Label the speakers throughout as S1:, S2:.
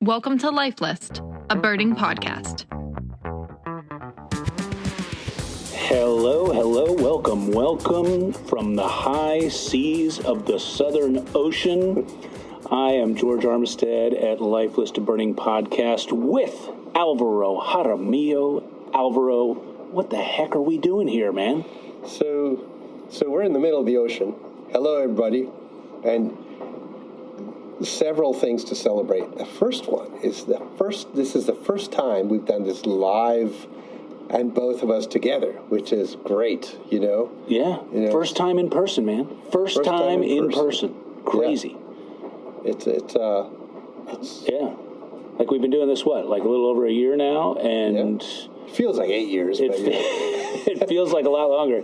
S1: Welcome to Life List, a birding podcast.
S2: Hello, welcome from the high seas of the Southern Ocean. I am George Armistead at Life List, a birding podcast with Alvaro Jaramillo. Alvaro, what the heck are we doing here, man?
S3: So we're in the middle of the ocean. Hello, everybody. And several things to celebrate. The first one is this is the first time we've done this live and both of us together, which is great, you know?
S2: Yeah, first time in person, man. First time in person. Crazy.
S3: Yeah. It's
S2: yeah. Like we've been doing this, like a little over a year now, and...
S3: Yeah. It feels like 8 years, but
S2: it feels like a lot longer.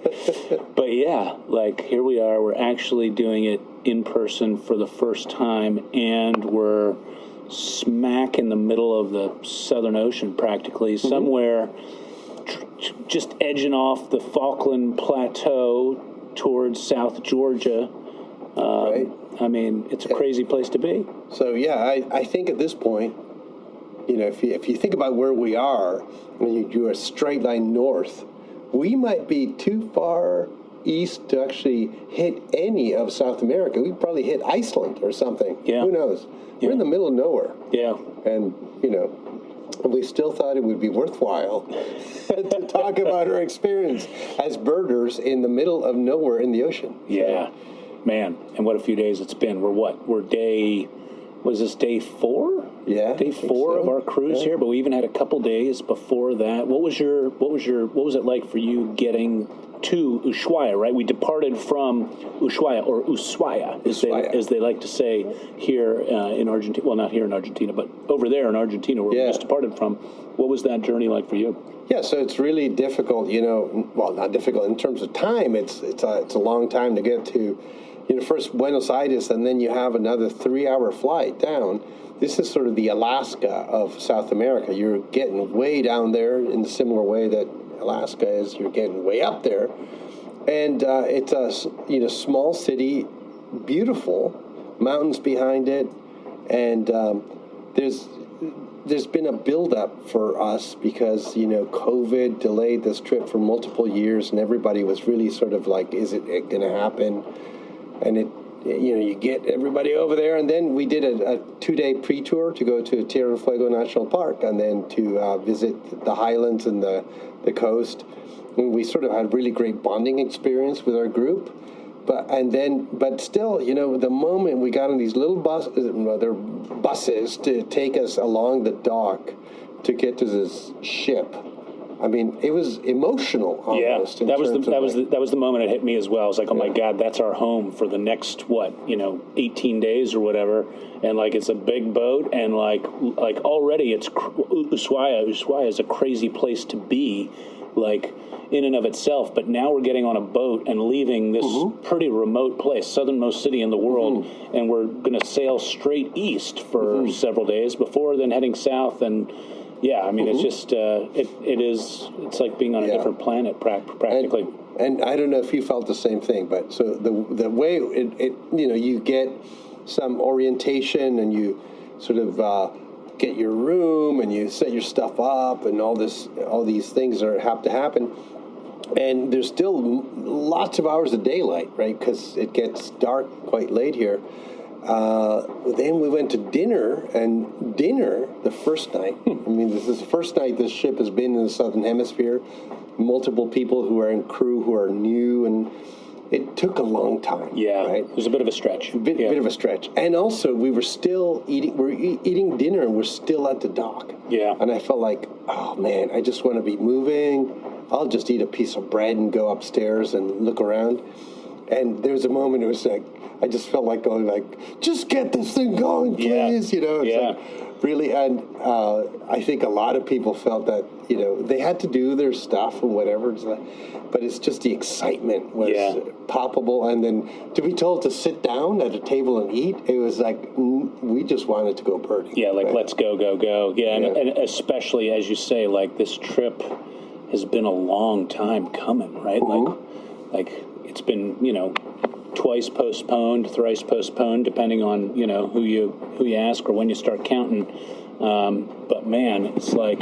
S2: But yeah, like here we are, we're actually doing it in person for the first time, and we're smack in the middle of the Southern Ocean practically, somewhere just edging off the Falkland Plateau towards South Georgia.
S3: Right.
S2: I mean, it's a crazy place to be.
S3: So yeah, I think at this point, you know, if you think about where we are, when you do a straight line north, we might be too far east to actually hit any of South America. We'd probably hit Iceland or something.
S2: Yeah.
S3: Who knows?
S2: Yeah.
S3: We're in the middle of nowhere.
S2: Yeah.
S3: And, you know, we still thought it would be worthwhile to talk about our experience as birders in the middle of nowhere in the ocean.
S2: Yeah. Man, and what a few days it's been. We're day 4?
S3: Yeah.
S2: Day 4 of our cruise here, but we even had a couple days before that. What was it like for you getting to Ushuaia, right? We departed from Ushuaia, or Ushuaia, as they like to say here in Argentina. Well, not here in Argentina, but over there in Argentina, where we just departed from. What was that journey like for you?
S3: Yeah, so it's really difficult, you know. Well, not difficult in terms of time. It's a long time to get to, you know, first Buenos Aires, and then you have another 3-hour flight down. This is sort of the Alaska of South America. You're getting way down there in the similar way that Alaska is. You're getting way up there, and it's a small city, beautiful, mountains behind it, and there's been a buildup for us because, you know, COVID delayed this trip for multiple years, and everybody was really sort of like, is it going to happen? And you get everybody over there, and then we did a 2-day pre-tour to go to Tierra del Fuego National Park, and then to visit the highlands and the coast. And we sort of had a really great bonding experience with our group. But still, you know, the moment we got on these little buses to take us along the dock to get to this ship, I mean, it was emotional almost.
S2: Yeah, that was the moment it hit me as well. I was like, oh my God, that's our home for the next 18 days or whatever. And like, it's a big boat, and like already it's Ushuaia. Ushuaia is a crazy place to be, like in and of itself. But now we're getting on a boat and leaving this pretty remote place, southernmost city in the world, and we're going to sail straight east for several days before then heading south. And yeah, I mean, it's just, it's like being on a different planet practically.
S3: And I don't know if you felt the same thing, but so the way it you know, you get some orientation, and you sort of get your room, and you set your stuff up, and all these things have to happen. And there's still lots of hours of daylight, right? Because it gets dark quite late here. Then we went to dinner the first night. I mean, this is the first night this ship has been in the Southern Hemisphere. Multiple people who are in crew who are new, and it took a long time.
S2: Yeah,
S3: right?
S2: It was a bit of a stretch.
S3: Bit of a stretch. And also, we were still eating dinner, and we're still at the dock.
S2: Yeah.
S3: And I felt like, oh man, I just want to be moving. I'll just eat a piece of bread and go upstairs and look around. And there was a moment, it was like, I just felt like going like, just get this thing going, please. You know, it's like really, and I think a lot of people felt that, you know, they had to do their stuff and whatever, but it's just the excitement was palpable. And then to be told to sit down at a table and eat, it was like, we just wanted to go birding.
S2: Yeah, like, let's go. Yeah, and especially, as you say, like, this trip has been a long time coming, right? Like it's been, you know, twice postponed, thrice postponed, depending on, you know, who you ask or when you start counting. But man, it's like,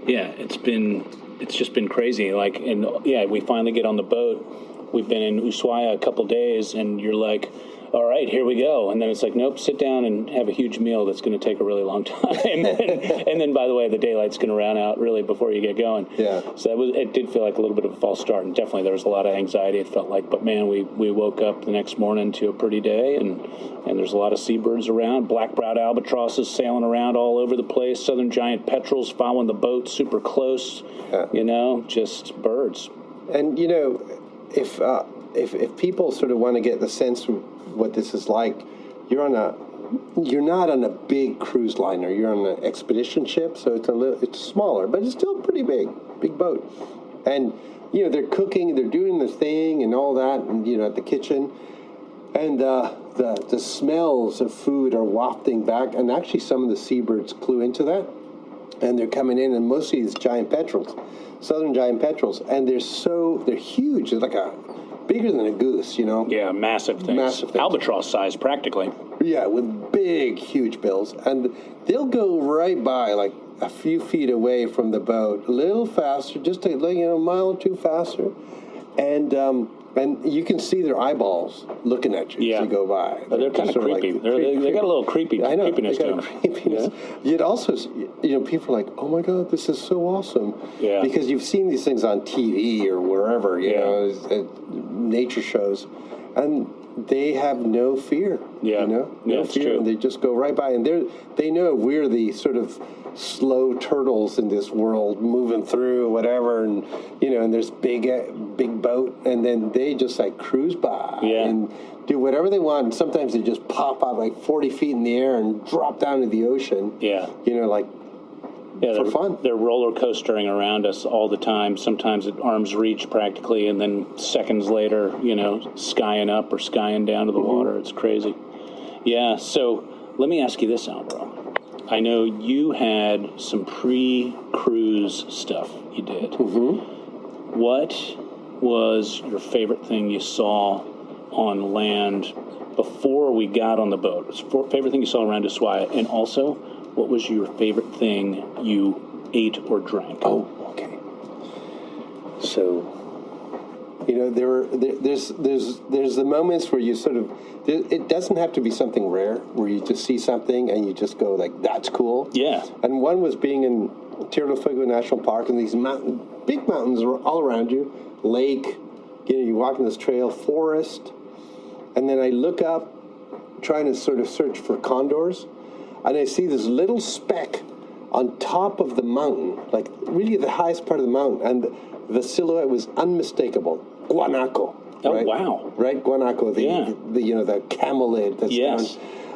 S2: it's just been crazy. Like, and we finally get on the boat. We've been in Ushuaia a couple days, and you're like, all right, here we go. And then it's like, nope, sit down and have a huge meal that's going to take a really long time. and then, by the way, the daylight's going to run out really before you get going.
S3: Yeah.
S2: So it did feel like a little bit of a false start, and definitely there was a lot of anxiety, it felt like. But man, we woke up the next morning to a pretty day, and there's a lot of seabirds around, black-browed albatrosses sailing around all over the place, southern giant petrels following the boat super close, just birds.
S3: And, if people sort of want to get the sense of what this is like, you're not on a big cruise liner. You're on an expedition ship, so it's smaller, but it's still pretty big boat. And they're cooking, they're doing their thing, and all that, and at the kitchen, and the smells of food are wafting back. And actually, some of the seabirds clue into that, and they're coming in, and mostly these giant petrels, southern giant petrels, and they're huge. They're like bigger than a goose,
S2: Yeah, massive things. Albatross size, practically.
S3: Yeah, with big, huge bills. And they'll go right by, like a few feet away from the boat, a little faster, just a mile or two faster. And you can see their eyeballs looking at you as you go by.
S2: They're kind of creepy. They got a little creepy.
S3: I know,
S2: creepiness
S3: they
S2: to
S3: got
S2: them.
S3: creepiness.
S2: Yeah.
S3: You'd also, people are like, oh my God, this is so awesome.
S2: Yeah.
S3: Because you've seen these things on TV or wherever, nature shows, and they have no fear.
S2: Yeah.
S3: No fear.
S2: True.
S3: And they just go right by, and they know we're the sort of slow turtles in this world moving through whatever, and and there's big boat, and then they just like cruise by and do whatever they want. And sometimes they just pop out like 40 feet in the air and drop down to the ocean.
S2: Yeah.
S3: For fun.
S2: They're roller coastering around us all the time, sometimes at arm's reach practically, and then seconds later, skying up or skying down to the water. It's crazy. Yeah, so let me ask you this, Alvaro. I know you had some pre-cruise stuff you did.
S3: Mm-hmm.
S2: What was your favorite thing you saw on land before we got on the boat? Favorite thing you saw around Ushuaia, and also, what was your favorite thing you ate or drank?
S3: Oh, okay. So, there's the moments where you sort of, it doesn't have to be something rare, where you just see something and you just go like, that's cool.
S2: Yeah.
S3: And one was being in Tierra del Fuego National Park, and these big mountains are all around you, lake, you walk in this trail, forest, and then I look up, trying to sort of search for condors, and I see this little speck on top of the mountain, like really the highest part of the mountain, and the silhouette was unmistakable. Guanaco.
S2: Oh,
S3: right?
S2: wow.
S3: Right, guanaco, the camelid that's down.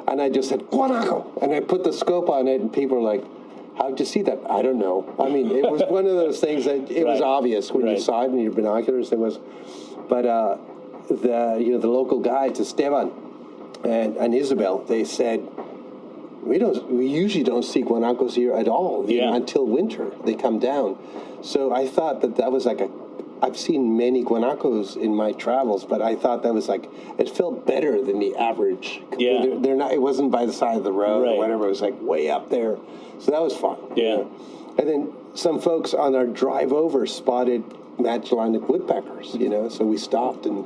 S3: And I just said, guanaco. And I put the scope on it, and people are like, how'd you see that? I don't know. I mean, it was one of those things that it was obvious when you saw it in your binoculars. It was, but the local guides, Esteban and Isabel, they said, we usually don't see guanacos here at all until winter. They come down. So I thought that was like I've seen many guanacos in my travels, but I thought that was like, it felt better than the average.
S2: Yeah.
S3: They're not, it wasn't by the side of the road or whatever. It was like way up there. So that was fun.
S2: Yeah.
S3: And then some folks on our drive over spotted Magellanic woodpeckers, so we stopped and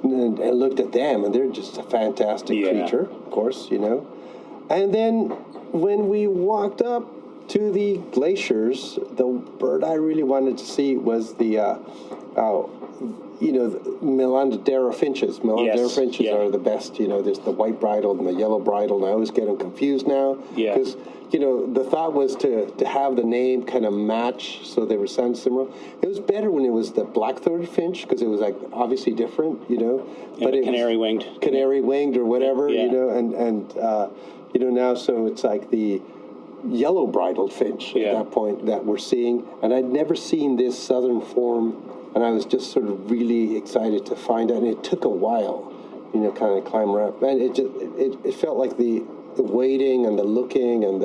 S3: looked at them, and they're just a fantastic creature, of course, And then when we walked up to the glaciers, the bird I really wanted to see was the Melandera finches. Melandera finches are the best. There's the white bridled and the yellow bridled, and I always get them confused now.
S2: Yeah.
S3: Because, the thought was to have the name kind of match so they were sound similar. It was better when it was the black-throated finch, because it was like obviously different,
S2: But canary-winged.
S3: Canary-winged or whatever, and now so it's like the yellow bridled finch at that point that we're seeing, and I'd never seen this southern form, and I was just sort of really excited to find out, and it took a while, kind of climb up, and it felt like the waiting and the looking and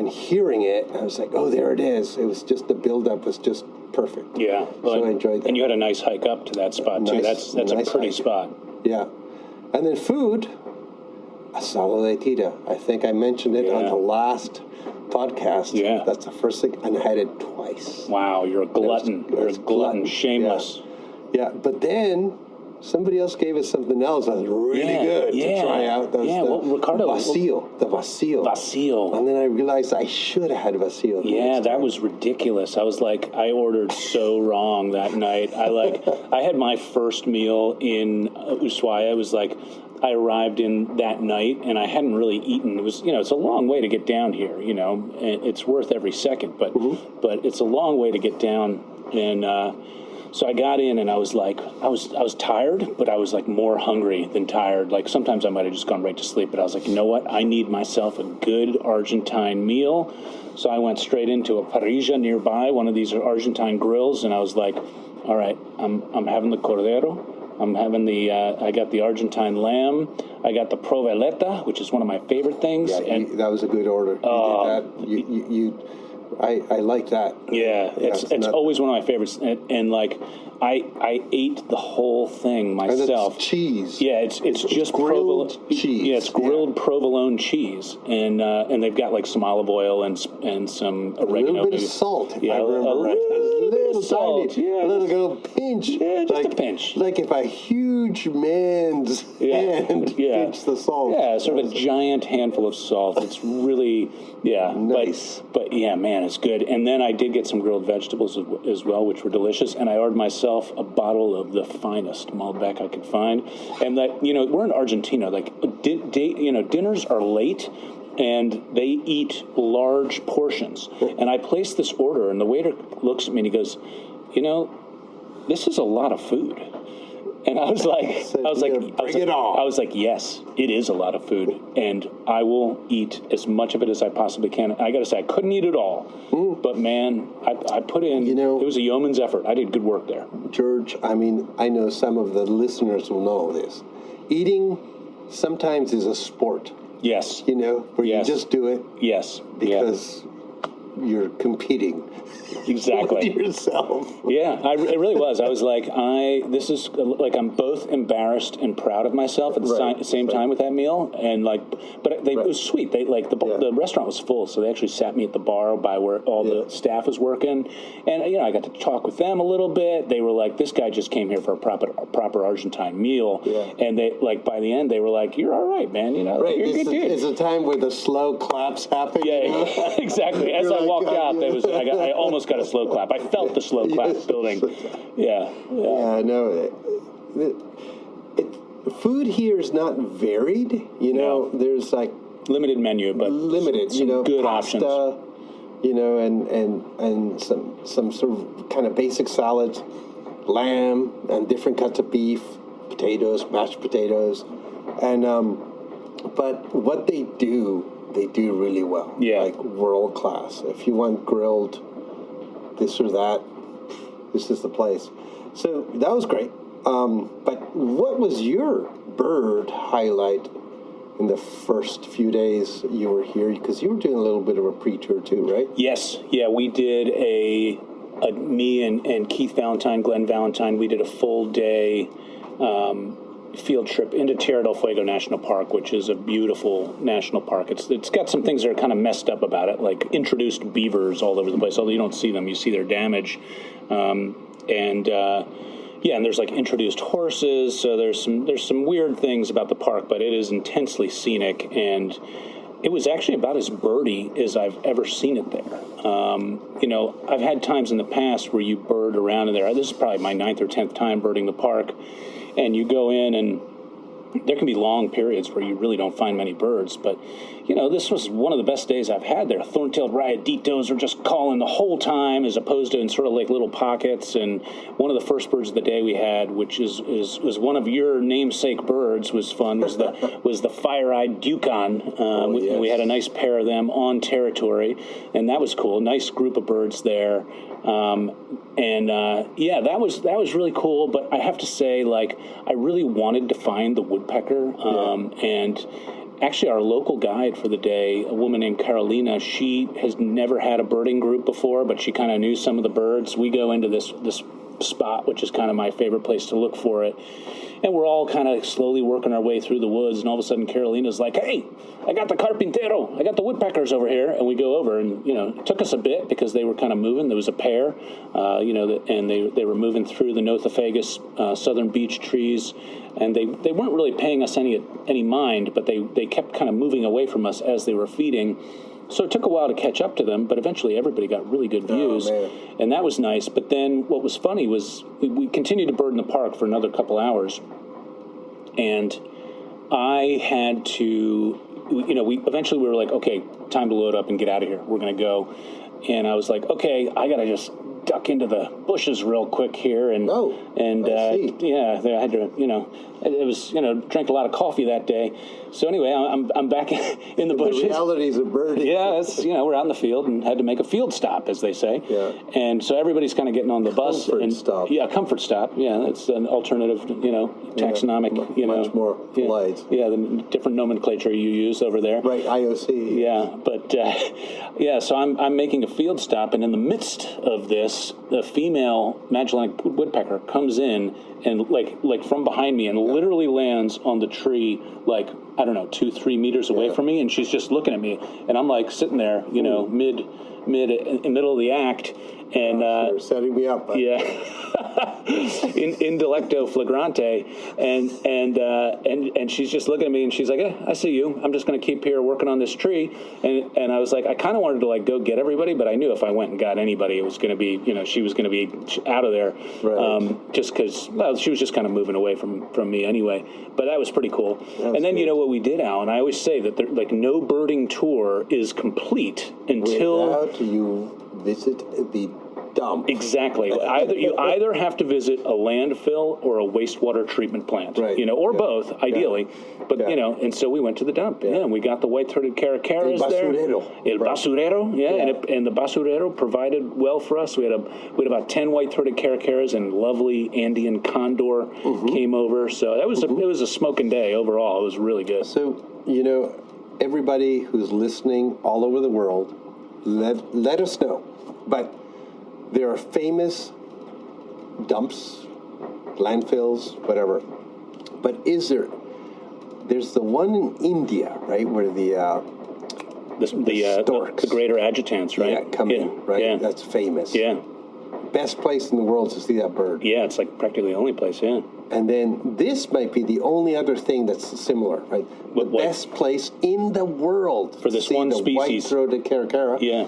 S3: hearing it, I was like, oh, there it is. It was just, the build-up was just perfect.
S2: Yeah.
S3: So I enjoyed that.
S2: And you had a nice hike up to that spot, too. That's a pretty spot.
S3: Yeah. And then food, asado de tira. I think I mentioned it on the last podcast.
S2: Yeah.
S3: That's the first thing, and I had it twice.
S2: Wow, you're a glutton. You're a glutton. Shameless.
S3: Yeah, but then somebody else gave us something else that was really good to try out.
S2: Ricardo.
S3: The vacío. And then I realized I should have had vacío.
S2: Yeah, that was ridiculous. I was like, I ordered so wrong that night. I had my first meal in Ushuaia. It was like, I arrived in that night and I hadn't really eaten. It was, it's a long way to get down here, and it's worth every second, but it's a long way to get down. And, so I got in and I was like, I was tired, but I was like more hungry than tired. Like sometimes I might have just gone right to sleep, but I was like, you know what? I need myself a good Argentine meal. So I went straight into a parrilla nearby, one of these Argentine grills, and I was like, all right, I'm having the cordero. I'm having I got the Argentine lamb. I got the provoleta, which is one of my favorite things.
S3: Yeah, that was a good order. You did that. I like that.
S2: Yeah, it's always one of my favorites, and like I ate the whole thing myself.
S3: And it's cheese.
S2: Yeah, it's just
S3: grilled cheese.
S2: Yeah, it's grilled provolone cheese, and they've got like some olive oil and some oregano.
S3: A little bit of salt. If I remember right.
S2: A little salt.
S3: Tiny,
S2: yeah,
S3: a little pinch.
S2: Yeah, just a pinch.
S3: Like if a huge man's hand pinched the salt.
S2: Yeah, sort of a giant handful of salt. It's really
S3: nice.
S2: But yeah, man, it's good. And then I did get some grilled vegetables as well, which were delicious. And I ordered myself a bottle of the finest Malbec I could find. And we're in Argentina. Like, dinners are late, and they eat large portions. And I placed this order, and the waiter looks at me and he goes, this is a lot of food. And I was like, yes, it is a lot of food, and I will eat as much of it as I possibly can. I got to say, I couldn't eat it all, but man, I put in. It was a yeoman's effort. I did good work there.
S3: George, I mean, I know some of the listeners will know this. Eating sometimes is a sport.
S2: Yes.
S3: Where you just do it.
S2: Yes.
S3: Because you're competing.
S2: Exactly.
S3: With yourself.
S2: Yeah, it really was. I was like, this is like, I'm both embarrassed and proud of myself at the same time with that meal, and but it was sweet. They the restaurant was full, so they actually sat me at the bar by where all the staff was working, and I got to talk with them a little bit. They were like, this guy just came here for a proper Argentine meal, and they by the end they were like, you're all right, man. You're a good dude.
S3: It's a time where the slow claps happen.
S2: Yeah, exactly. As I walked out, I almost got a slow clap. I felt the slow clap building. Yeah,
S3: no. Food here is not varied.
S2: No.
S3: There's like
S2: limited menu, but
S3: limited.
S2: Some good
S3: pasta,
S2: options.
S3: And some sort of kind of basic salads, lamb, and different cuts of beef, potatoes, mashed potatoes, and but what they do really well.
S2: Yeah,
S3: like world class. If you want grilled this or that, this is the place. So that was great. But what was your bird highlight in the first few days you were here? Because you were doing a little bit of a pre-tour too, right?
S2: Yes. Yeah, we did me and Keith Valentine, Glenn Valentine, we did a full day field trip into Tierra del Fuego National Park, which is a beautiful national park. It's got some things that are kind of messed up about it, like introduced beavers all over the place. Although you don't see them, you see their damage, and there's like introduced horses. So there's some weird things about the park, but it is intensely scenic, and it was actually about as birdy as I've ever seen it there. I've had times in the past where you bird around in there. This is probably my 9th or 10th time birding the park. And you go in, and there can be long periods where you really don't find many birds. But, this was one of the best days I've had there. Thorn-tailed rayaditos are just calling the whole time, as opposed to in sort of like little pockets. And one of the first birds of the day we had, which was one of your namesake birds, was fun, was the fire-eyed dukon. We had a nice pair of them on territory, and that was cool. Nice group of birds there. That was really cool, but I have to say, I really wanted to find the woodpecker, and actually our local guide for the day, a woman named Carolina, she has never had a birding group before, but she kind of knew some of the birds. We go into this spot, which is kind of my favorite place to look for it. And we're all kind of slowly working our way through the woods, and all of a sudden Carolina's like, "Hey, I got the carpintero, I got the woodpeckers over here." And we go over, and it took us a bit because they were kind of moving. There was a pair, and they were moving through the Nothofagus southern beech trees, and they weren't really paying us any mind, but they kept kind of moving away from us as they were feeding. So it took a while to catch up to them, but eventually everybody got really good views, and that was nice. But then what was funny was we continued to bird in the park for another couple hours, and I had to, we eventually were like, okay, time to load up and get out of here. We're going to go. And I was like, okay, I got to just duck into the bushes real quick here. And I had to, it was, drank a lot of coffee that day. So anyway, I'm back in the bushes.
S3: The realities of birding.
S2: Yeah, it's, we're out in the field and had to make a field stop, as they say.
S3: Yeah.
S2: And so everybody's kind of getting on the bus.
S3: Comfort stop.
S2: Yeah, comfort stop. Yeah, it's an alternative, taxonomic,
S3: much more polite.
S2: Yeah, the different nomenclature you use over there.
S3: Right, IOC.
S2: Yeah, but so I'm making a field stop, and in the midst of this, the female Magellanic woodpecker comes in and like from behind me and literally lands on the tree, like, I don't know, 2-3 meters away from me, and she's just looking at me, and I'm like sitting there, mid in middle of the act, and
S3: you're setting me up.
S2: Yeah, in delecto flagrante, and she's just looking at me, and she's like, I see you. I'm just going to keep here working on this tree, and I was like, I kind of wanted to go get everybody, but I knew if I went and got anybody, it was going to be, she was going to be out of there,
S3: right.
S2: Just because, she was just kind of moving away from me anyway. But that was pretty cool. And then
S3: good.
S2: what we did, Al, and I always say that no birding tour is complete until
S3: without you visit the dump.
S2: Exactly. You either have to visit a landfill or a wastewater treatment plant,
S3: right.
S2: Or both, ideally. But and so we went to the dump. Yeah, and we got the white-throated caracaras there. El basurero. Yeah, and the basurero provided well for us. We had about 10 white-throated caracaras, and lovely Andean condor came over. So that was it was a smoking day overall. It was really good.
S3: So everybody who's listening all over the world, let us know. But there are famous dumps, landfills, whatever. But there's the one in India, right, where the
S2: greater adjutants, right?
S3: Yeah, come in, right?
S2: Yeah.
S3: That's famous.
S2: Yeah.
S3: Best place in the world to see that bird.
S2: Yeah, it's like practically the only place, yeah.
S3: And then this might be the only other thing that's similar, right? The best place in the world
S2: for this one species,
S3: white-throated caracara.
S2: Yeah.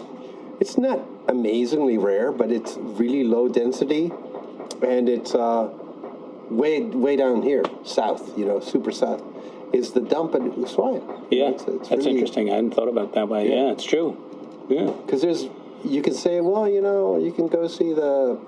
S3: It's not amazingly rare, but it's really low density, and it's way down here, south, super south, is the dump at Ushuaia.
S2: Yeah, it's that's really interesting. I hadn't thought about it that way. Yeah, it's true. Yeah.
S3: Because you can say, well, you can go see the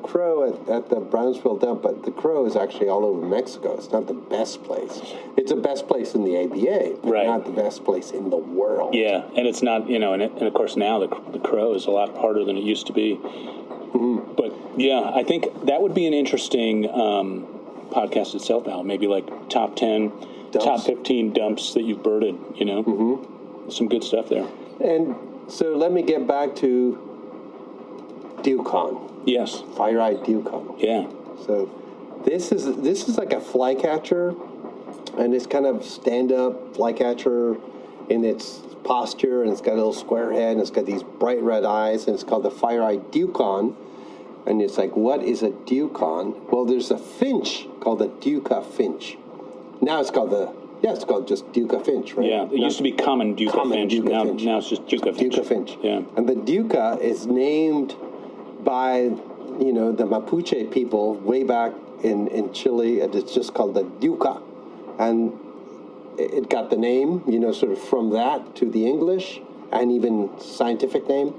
S3: crow at the Brownsville dump, but the crow is actually all over Mexico. It's not the best place. It's the best place in the ABA, but
S2: right.
S3: Not the best place in the world.
S2: Yeah, and it's not, and of course now the crow is a lot harder than it used to be. Mm-hmm. But yeah, I think that would be an interesting podcast itself, Al. Maybe like top 10, dumps. Top 15 dumps that you've birded, Some good stuff there.
S3: And so let me get back to Deucon.
S2: Yes.
S3: Fire-eyed Deucon.
S2: Yeah.
S3: So this is like a flycatcher, and it's kind of stand-up flycatcher in its posture, and it's got a little square head, and it's got these bright red eyes, and it's called the fire-eyed Deucon. And it's like, what is a Deucon? Well, there's a finch called the Deuca finch. Now it's called just Deuca finch, right?
S2: Yeah, it used to be common Deuca finch. Now it's just Deuca finch.
S3: Deuca finch.
S2: Yeah.
S3: And the Deuca is named by, the Mapuche people way back in Chile, and it's just called the Deuca. And it got the name, sort of from that to the English, and even scientific name.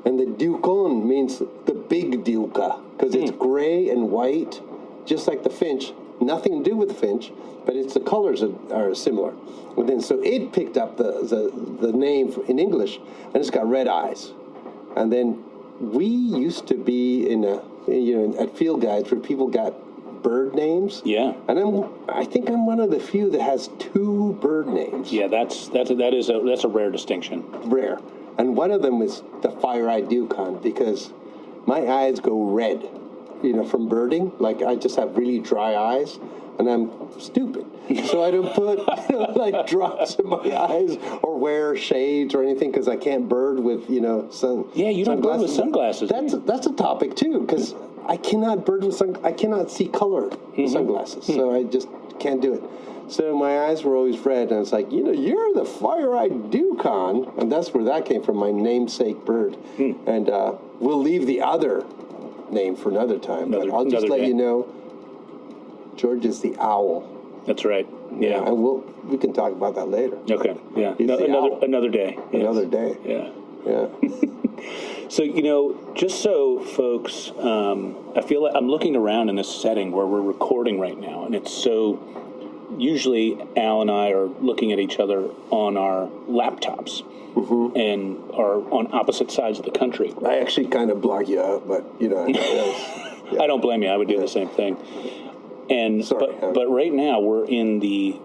S3: And the Deucon means the big Deuca, because it's gray and white, just like the finch. Nothing to do with the finch, but the colors are similar. And then so it picked up the name in English, and it's got red eyes. And then we used to be at field guides where people got bird names.
S2: Yeah.
S3: And I think I'm one of the few that has 2 bird names.
S2: Yeah, that's a rare distinction.
S3: Rare. And one of them is the fire-eyed Deucon, because my eyes go red. from birding. Like I just have really dry eyes, and I'm stupid, so I don't put like drops in my eyes or wear shades or anything because I can't bird with sun.
S2: Yeah, you don't bird with sunglasses.
S3: That's a topic too because I cannot bird with I cannot see color with sunglasses, so I just can't do it. So my eyes were always red, and it's like, you're the fire-eyed dukon, and that's where that came from, my namesake bird. And we'll leave the other name for another time, but I'll just let you know, George is the owl.
S2: That's right. Yeah,
S3: and we can talk about that later.
S2: Okay. Yeah. Another day. Yes.
S3: Another day.
S2: Yeah. So, just so folks, I feel like I'm looking around in this setting where we're recording right now, and it's so. Usually, Al and I are looking at each other on our laptops and are on opposite sides of the country.
S3: I actually kind of block you out, but
S2: I don't blame you. I would do the same thing. And
S3: Sorry,
S2: but right now we're in the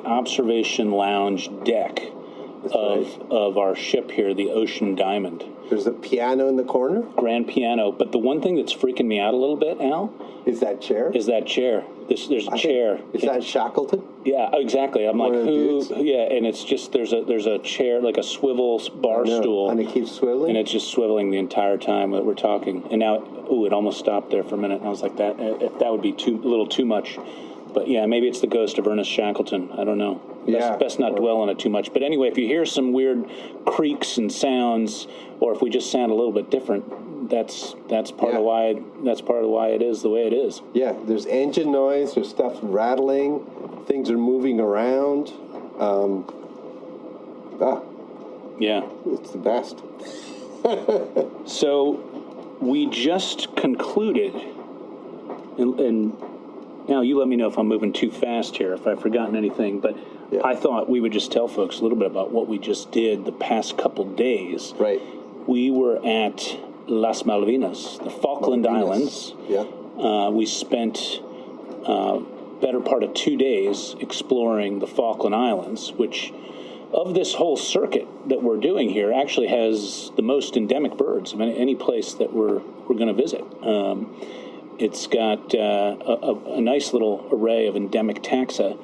S2: observation lounge deck of our ship here, the Ocean Diamond.
S3: There's a piano in the corner.
S2: Grand piano. But the one thing that's freaking me out a little bit, Al,
S3: is that chair.
S2: There's a chair.
S3: Is that Shackleton?
S2: Yeah, exactly. I'm like, who? Yeah, and it's just there's a chair, like a swivel bar stool,
S3: and it keeps swiveling,
S2: and it's just swiveling the entire time that we're talking. And now, it almost stopped there for a minute. And I was like, that would be a little too much. But yeah, maybe it's the ghost of Ernest Shackleton. I don't know. Best not dwell on it too much. But anyway, if you hear some weird creaks and sounds, or if we just sound a little bit different, that's part of why it is the way it is.
S3: Yeah, there's engine noise. There's stuff rattling. Things are moving around.
S2: Yeah,
S3: it's the best.
S2: So we just concluded, and now you let me know if I'm moving too fast here, if I've forgotten anything, but I thought we would just tell folks a little bit about what we just did the past couple days.
S3: Right.
S2: We were at Las Malvinas, the Falkland Islands.
S3: Yeah.
S2: We spent better part of 2 days exploring the Falkland Islands, which of this whole circuit that we're doing here actually has the most endemic birds of any place that we're going to visit. It's got a nice little array of endemic taxa,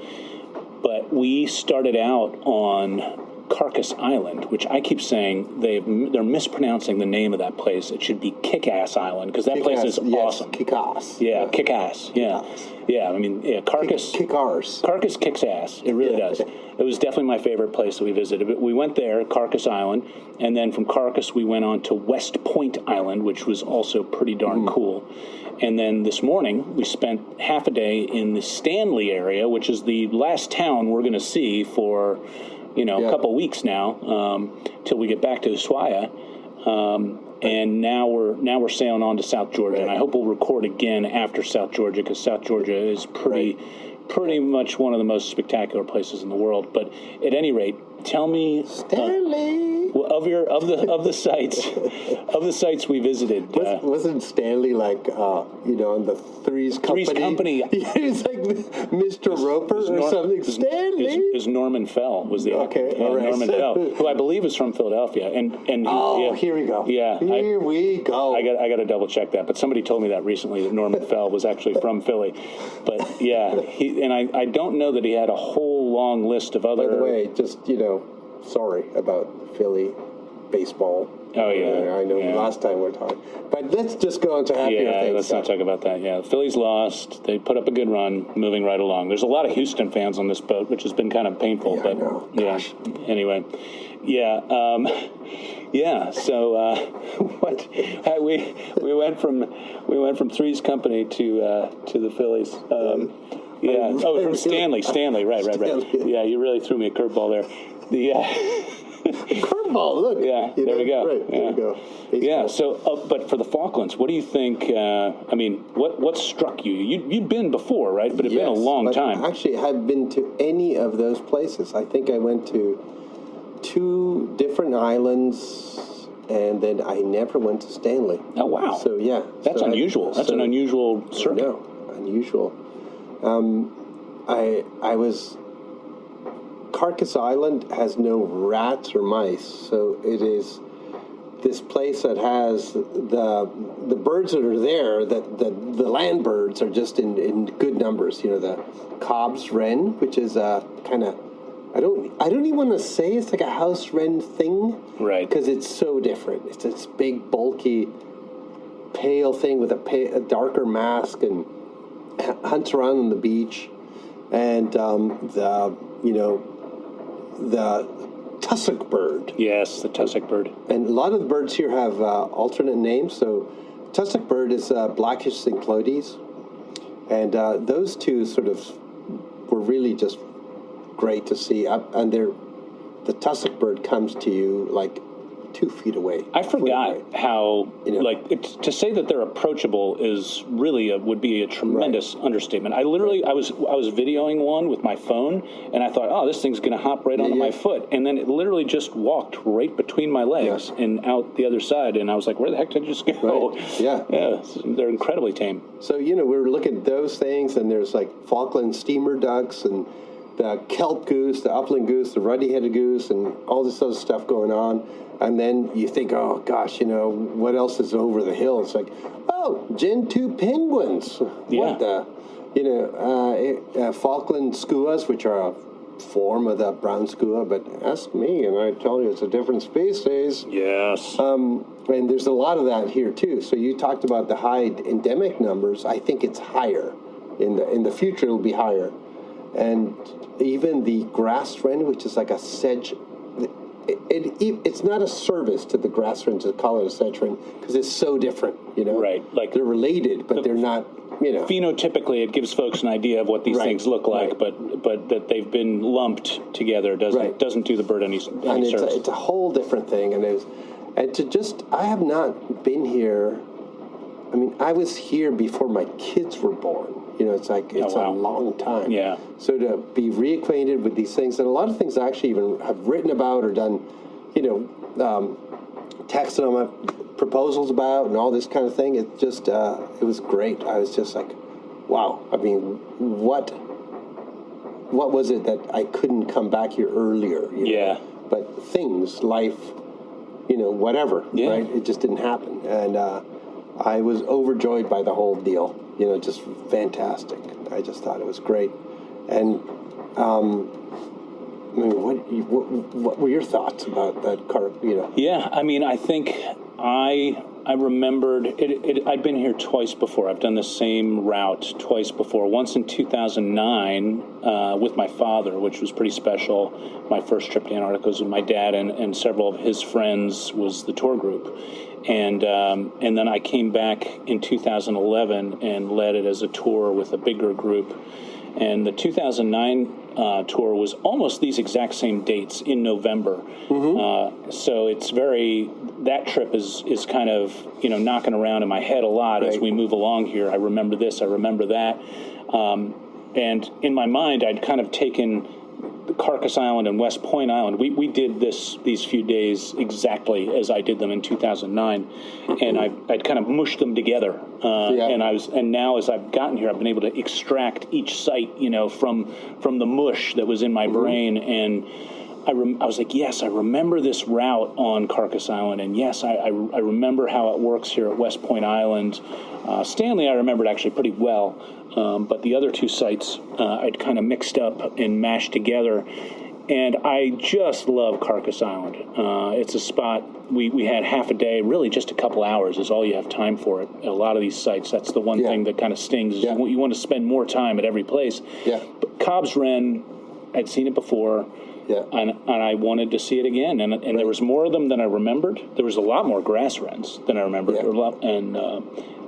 S2: but we started out on Carcass Island, which I keep saying they're mispronouncing the name of that place. It should be Kick-Ass Island, because that place is awesome.
S3: Kick-Ass.
S2: Yeah, Kick-Ass. Yeah. Yeah, I mean, Carcass.
S3: Kick-Arse.
S2: Carcass kicks ass. It really does. It was definitely my favorite place that we visited. But we went there, Carcass Island, and then from Carcass we went on to West Point Island, which was also pretty darn cool. And then this morning we spent half a day in the Stanley area, which is the last town we're going to see for a couple weeks now, till we get back to Ushuaia. And now we're sailing on to South Georgia, and I hope we'll record again after South Georgia, because South Georgia is pretty much one of the most spectacular places in the world. But at any rate, tell me,
S3: Stanley,
S2: of the sites we visited.
S3: Wasn't Stanley like on the Three's Company?
S2: Three's Company.
S3: He's like Mr. Roper or something. Stanley
S2: is Norman Fell was the actor.
S3: Okay, all right.
S2: Norman Fell, who I believe is from Philadelphia, and
S3: here we go.
S2: Yeah,
S3: here we go.
S2: I got to double check that, but somebody told me that recently that Norman Fell was actually from Philly. But yeah, I don't know that he had a whole long list of other.
S3: By the way, just sorry about Philly baseball.
S2: Oh yeah,
S3: I know.
S2: Yeah.
S3: Last time we were talking, but let's just go into happier things.
S2: Let's not talk about that. Yeah, the Phillies lost. They put up a good run, moving right along. There's a lot of Houston fans on this boat, which has been kind of painful.
S3: Yeah,
S2: but
S3: I know.
S2: Gosh. Anyway, So we went from Three's Company to the Phillies. From Stanley. Right.
S3: Stanley.
S2: Yeah, you really threw me a curveball there.
S3: Curveball, look.
S2: Yeah, there we go.
S3: Right, there we go.
S2: Yeah, so, but for the Falklands, what do you think, what struck you? You'd been before, right? But it's been a long time.
S3: Actually, I haven't been to any of those places. I think I went to 2 different islands, and then I never went to Stanley.
S2: Oh, wow.
S3: So, yeah.
S2: That's unusual. That's an unusual circuit.
S3: No, unusual. I was... Carcass Island has no rats or mice, so it is this place that has the birds that are there, that the land birds are just in good numbers. You know, the Cobb's wren, which is kind of, I don't even want to say it's like a house wren thing,
S2: right?
S3: Because it's so different. It's this big, bulky, pale thing with a darker mask and hunts around on the beach, and the tussock bird.
S2: Yes, the tussock bird.
S3: And a lot of the birds here have alternate names. So tussock bird is Blackish cyclodes, and those two sort of were really just great to see. And the tussock bird comes to you like 2 feet away.
S2: I forgot how, to say that they're approachable is really would be a tremendous understatement. I was videoing one with my phone, and I thought, oh, this thing's going to hop right onto my foot, and then it literally just walked right between my legs and out the other side, and I was like, where the heck did it just go?
S3: Right. Yeah.
S2: Yeah, they're incredibly tame.
S3: So, we were looking at those things, and there's like Falkland steamer ducks and the kelp goose, the upland goose, the ruddy-headed goose, and all this other stuff going on. And then you think, oh, gosh, what else is over the hill? It's like, oh, Gentoo penguins.
S2: Yeah.
S3: What the, Falkland skuas, which are a form of the brown skua, but ask me, and I tell you it's a different species.
S2: Yes.
S3: And there's a lot of that here, too. So you talked about the high endemic numbers. I think it's higher. In the future, it'll be higher. And even the grass wren, which is like a sedge, it's not a service to the grass wren to call it a sedge wren because it's so different,
S2: Right. Like
S3: they're related, but they're not,
S2: Phenotypically, it gives folks an idea of what these things look like, but that they've been lumped together doesn't do the bird any service.
S3: It's a whole different thing, I have not been here. I mean, I was here before my kids were born. It's like, it's a long time.
S2: Yeah.
S3: So to be reacquainted with these things, and a lot of things I actually even have written about or done, texted on my proposals about and all this kind of thing, it just, it was great. I was just like, wow. I mean, what was it that I couldn't come back here earlier?
S2: Yeah.
S3: But things, life, whatever, right? It just didn't happen. And I was overjoyed by the whole deal. Just fantastic. I just thought it was great. And what were your thoughts about that car?
S2: Yeah, I mean, I think I remembered it. I'd been here twice before. I've done the same route twice before. Once in 2009 with my father, which was pretty special. My first trip to Antarctica was with my dad and several of his friends was the tour group. And then I came back in 2011 and led it as a tour with a bigger group. And the 2009 tour was almost these exact same dates in November. Mm-hmm. So it's that trip is kind of, knocking around in my head a lot as we move along here. I remember this, I remember that. And in my mind, I'd kind of taken Carcass Island and West Point Island. We did these few days exactly as I did them in 2009, and I'd kind of mushed them together. And now as I've gotten here, I've been able to extract each site, from the mush that was in my brain, and I was like, yes, I remember this route on Carcass Island, and yes, I remember how it works here at West Point Island. Stanley, I remembered actually pretty well, but the other two sites I'd kind of mixed up and mashed together, and I just love Carcass Island. It's a spot, we had half a day, really just a couple hours is all you have time for it. A lot of these sites, that's the one thing that kind of stings, is you want to spend more time at every place. Yeah. But Cobb's wren, I'd seen it before. Yeah. And I wanted to see it again. And there was more of them than I remembered. There was a lot more grass wrens than I remembered.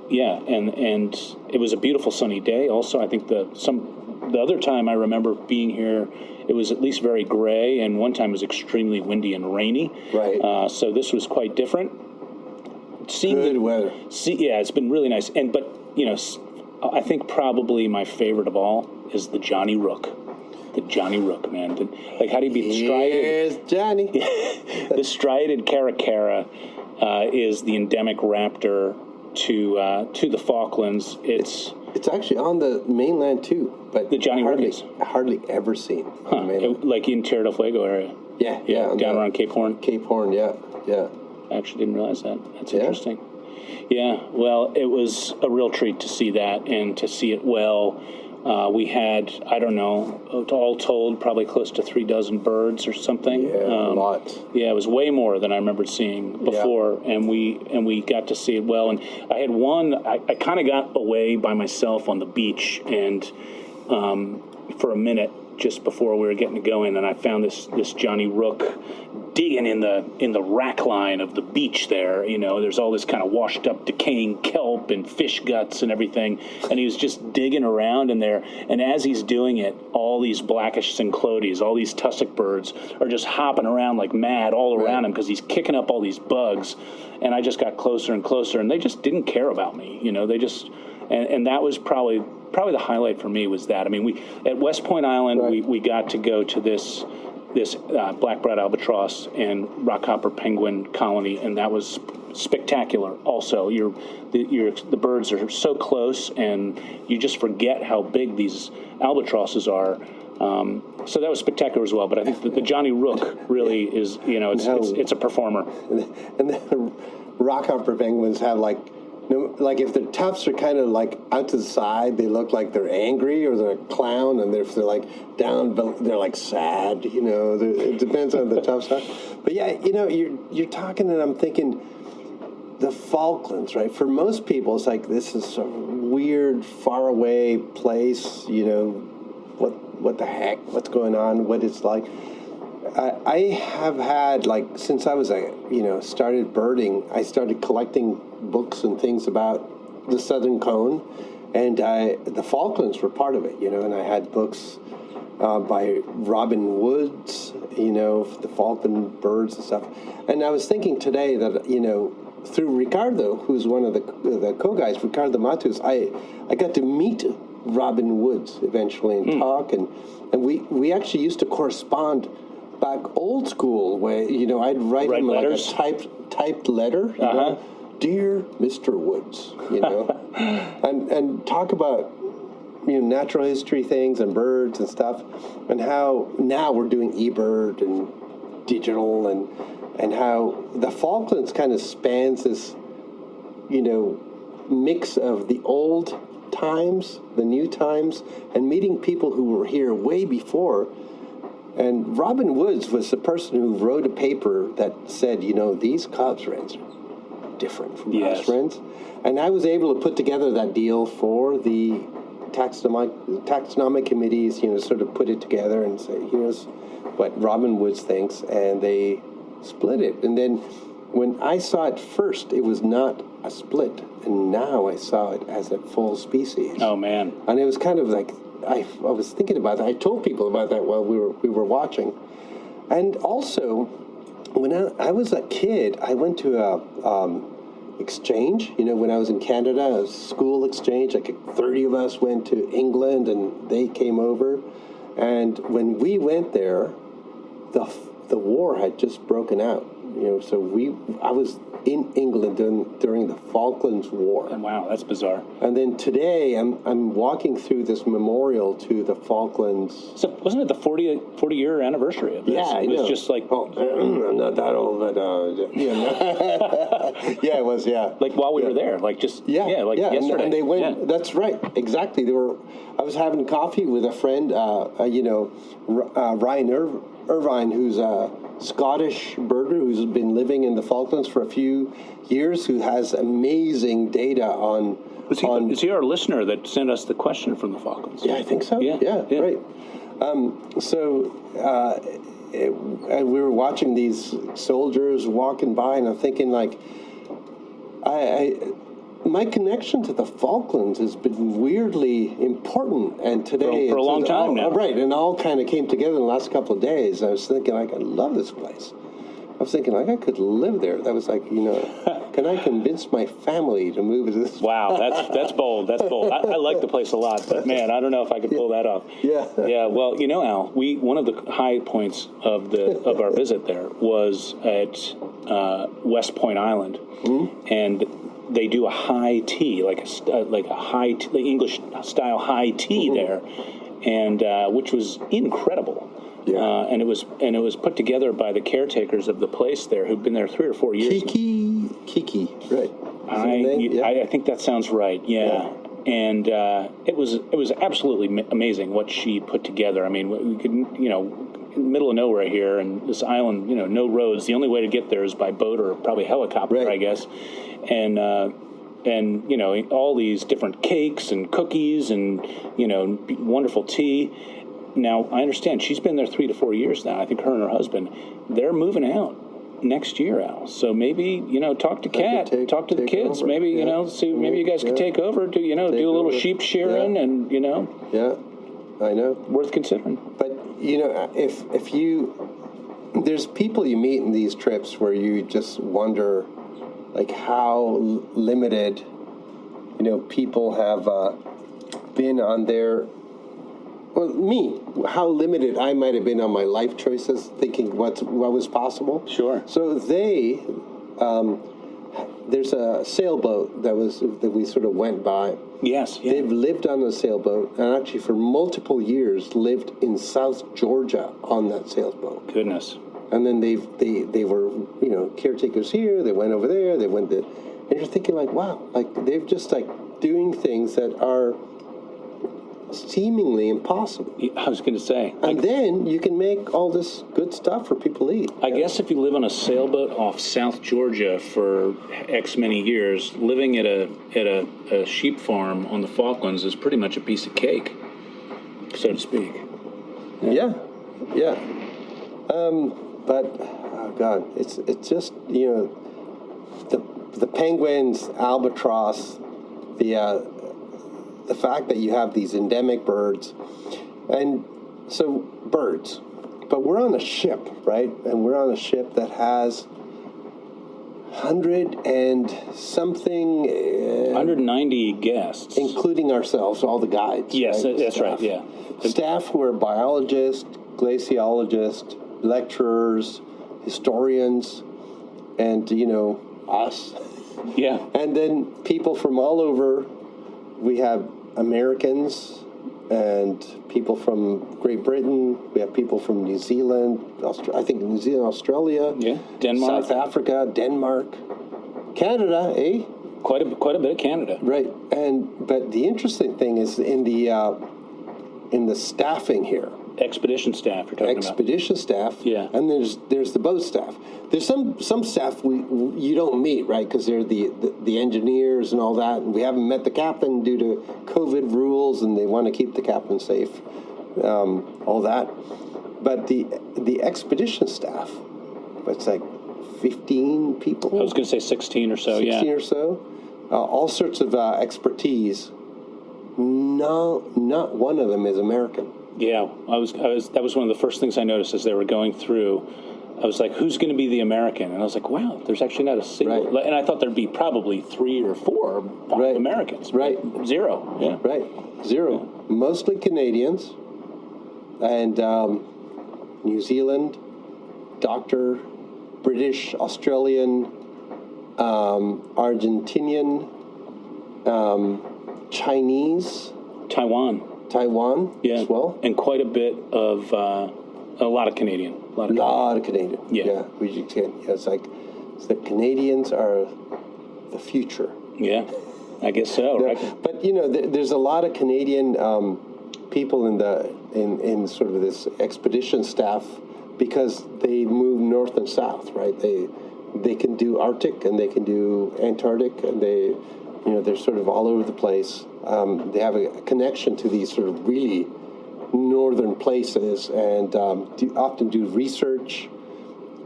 S2: Yeah. And it was a beautiful sunny day. Also, I think the other time I remember being here, it was at least very gray, and one time it was extremely windy and rainy. Right. So this was quite different.
S3: Good weather.
S2: It's been really nice. But I think probably my favorite of all is the Johnny Rook. The Johnny Rook, man. How do you beat the striated?
S3: Here's Johnny.
S2: The striated caracara is the endemic raptor to the Falklands. It's
S3: actually on the mainland too, but
S2: the Johnny Rook is
S3: hardly ever seen.
S2: Like in Tierra del Fuego area.
S3: Yeah,
S2: down around Cape Horn.
S3: Cape Horn, yeah.
S2: I actually didn't realize that. That's interesting. Yeah, well, it was a real treat to see that and to see it well. We had, I don't know, all told, probably close to 36 birds or something.
S3: Yeah, a lot.
S2: Yeah, it was way more than I remembered seeing before, and we got to see it well. And I had one, I kind of got away by myself on the beach, and for a minute just before we were getting going, and I found this Johnny Rook digging in the rack line of the beach there. You know, there's all this kind of washed up, decaying kelp and fish guts and everything, and he was just digging around in there. And as he's doing it, all these blackish synclodies, all these tussock birds are just hopping around like mad all around him because he's kicking up all these bugs. And I just got closer and closer, and they just didn't care about me. You know, they just, and that was probably the highlight for me was that. I mean, we at West Point Island, we got to go to this black-browed albatross and rockhopper penguin colony, and that was spectacular. Also, the birds are so close, and you just forget how big these albatrosses are. So that was spectacular as well. But I think the Johnny Rook really is, you know, it's a performer.
S3: And the rockhopper penguins have like if their tufts are kind of like out to the side, they look like they're angry or they're a clown, and if they're like down, they're like sad. You know, it depends on the tufts. But yeah, you know, you're talking, and I'm thinking the Falklands, right? For most people, it's like this is a weird, far away place. You know, what the heck? What's going on? What it's like? I have had, like, since I was, started birding, I started collecting books and things about the Southern Cone, and the Falklands were part of it, you know, and I had books by Robin Woods, you know, the Falkland birds and stuff. And I was thinking today that, you know, through Ricardo, who's one of the co-guys, Ricardo Matus, I got to meet Robin Woods eventually and talk, and we actually used to correspond back old school, where, you know, I'd write him letters? Like a typed letter, you know, Dear Mr. Woods, you know, and talk about, you know, natural history things and birds and stuff, and how now we're doing eBird and digital, and how the Falklands kind of spans this, you know, mix of the old times, the new times, and meeting people who were here way before. And Robin Woods was the person who wrote a paper that said, you know, these Cobb's wrens are different from house wrens. And I was able to put together that deal for the taxonomic committees, you know, sort of put it together and say, here's what Robin Woods thinks, and they split it. And then when I saw it first, it was not a split, and now I saw it as a full species.
S2: Oh, man.
S3: And it was kind of like, I was thinking about that. I told people about that while we were watching. And also, when I was a kid, I went to a exchange. You know, when I was in Canada, a school exchange. Like 30 of us went to England, and they came over. And when we went there, the war had just broken out. You know, so I was in England during the Falklands War.
S2: And wow, that's bizarre.
S3: And then today, I'm walking through this memorial to the Falklands.
S2: So wasn't it the 40-year anniversary of this?
S3: Yeah,
S2: it was just like...
S3: Oh, I'm not that old, but... yeah, it was, yeah.
S2: Like while we were there, like just...
S3: like
S2: yesterday.
S3: And they went... Yeah. That's right, exactly. I was having coffee with a friend, Ryan Irvine, who's a Scottish birder who's been living in the Falklands for a few years, who has amazing data on...
S2: Is he our listener that sent us the question from the Falklands?
S3: Yeah, I think so. Yeah. Right. And we were watching these soldiers walking by, and I'm thinking, like, my connection to the Falklands has been weirdly important, and today
S2: for a long time now,
S3: right? And all kind of came together in the last couple of days. I was thinking, like, I love this place. I was thinking, like, I could live there. That was like, you know, can I convince my family to move to this?
S2: Wow, that's bold. That's bold. I like the place a lot, but man, I don't know if I could pull that off.
S3: Yeah.
S2: Yeah. Well, you know, Al, one of the high points of our visit there was at West Point Island, and they do a high tea, like a high tea, like English style high tea there, and which was incredible.
S3: Yeah.
S2: And it was put together by the caretakers of the place there, who've been there 3 or 4 years.
S3: Kiki, right?
S2: I think that sounds right. Yeah. And it was absolutely amazing what she put together. I mean, we could, in the middle of nowhere here, and this island, no roads. The only way to get there is by boat or probably helicopter,
S3: right.
S2: I guess. And all these different cakes and cookies and wonderful tea. Now I understand she's been there 3 to 4 years now. I think her and her husband, they're moving out next year, Al. So maybe talk to Kat, talk to the kids.
S3: Over.
S2: Maybe see, maybe you guys could take over. Do do a little sheep shearing and
S3: Yeah, I know.
S2: Worth considering.
S3: But if you, there's people you meet in these trips where you just wonder, like how limited, people have been on their. Well, me, how limited I might have been on my life choices, thinking what was possible.
S2: Sure.
S3: So there's a sailboat that we sort of went by.
S2: Yes. Yeah.
S3: They've lived on a sailboat, and actually for multiple years lived in South Georgia on that sailboat.
S2: Goodness.
S3: And then they were caretakers here. They went over there. They went and you're thinking like, wow, like they're just like doing things that are seemingly impossible.
S2: I was going to say.
S3: And then you can make all this good stuff for people to eat.
S2: I guess if you live on a sailboat off South Georgia for X many years, living at a sheep farm on the Falklands is pretty much a piece of cake, so to speak.
S3: Yeah. But oh God, it's just the penguins, albatross, the fact that you have these endemic birds, and so birds, but we're on a ship, right? And we're on a ship that has 100 and something,
S2: 190 guests,
S3: including ourselves, all the guides.
S2: Yes,
S3: right?
S2: that's
S3: Staff.
S2: right. Yeah,
S3: Staff who are biologists, glaciologists, lecturers, historians, and us.
S2: Yeah,
S3: and then people from all over. We have Americans and people from Great Britain. We have people from New Zealand, New Zealand, Australia,
S2: Denmark,
S3: South Africa, Denmark, Canada, eh?
S2: Quite a bit of Canada,
S3: right? But the interesting thing is in the staffing here.
S2: Expedition staff. You're talking
S3: Expedition staff.
S2: Yeah.
S3: And there's the boat staff. There's some staff you don't meet, right? Because they're the engineers and all that. And we haven't met the captain due to COVID rules, and they want to keep the captain safe. All that. But the expedition staff, it's like 15 people.
S2: I was going to say 16 or so.
S3: 16 or so. All sorts of expertise. No, not one of them is American.
S2: Yeah, that was one of the first things I noticed as they were going through. I was like, who's going to be the American? And I was like, wow, there's actually not a single.
S3: Right.
S2: And I thought there'd be probably 3 or 4
S3: right.
S2: Americans.
S3: Right.
S2: 0. Yeah.
S3: Right. 0. Yeah. Mostly Canadians and New Zealand, Doctor, British, Australian, Argentinian, Chinese. Taiwan as well.
S2: And quite a bit of, a lot of Canadian.
S3: A lot of Canadian. Yeah. It's like the Canadians are the future.
S2: Yeah, I guess so, right?
S3: But, there's a lot of Canadian people in sort of this expedition staff because they move north and south, right? They can do Arctic and they can do Antarctic, and they're sort of all over the place. They have a connection to these sort of really northern places, and often do research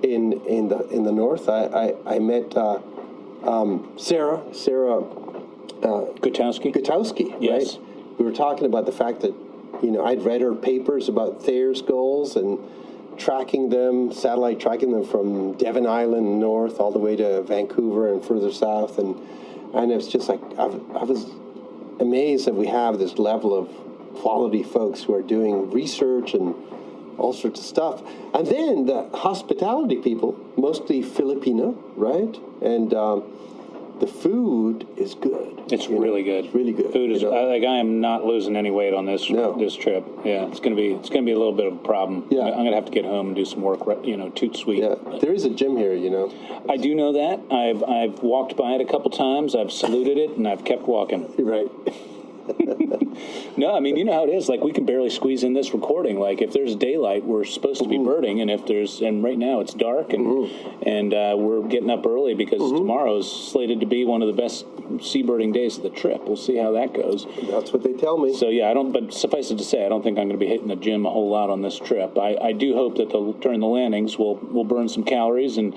S3: in the north. I met Sarah Gutowski,
S2: yes.
S3: right? We were talking about the fact that I'd read her papers about Thayer's gulls and satellite tracking them from Devon Island north all the way to Vancouver and further south, and it's just like I was amazed that we have this level of quality folks who are doing research and all sorts of stuff. And then the hospitality people, mostly Filipino, right? And the food is good.
S2: It's really good.
S3: It's really good.
S2: Food is like I am not losing any weight on this trip. Yeah, it's gonna be a little bit of a problem.
S3: Yeah.
S2: I'm gonna have to get home and do some work. Toot sweet.
S3: Yeah, there is a gym here.
S2: I do know that. I've walked by it a couple times. I've saluted it and I've kept walking.
S3: You're right.
S2: No, I mean, you know how it is. Like, we can barely squeeze in this recording. Like, if there's daylight, we're supposed to be birding, and and right now it's dark, and we're getting up early because tomorrow's slated to be one of the best seabirding days of the trip. We'll see how that goes.
S3: That's what they tell me.
S2: So yeah, but suffice it to say, I don't think I'm going to be hitting the gym a whole lot on this trip. I do hope that during the landings we'll burn some calories and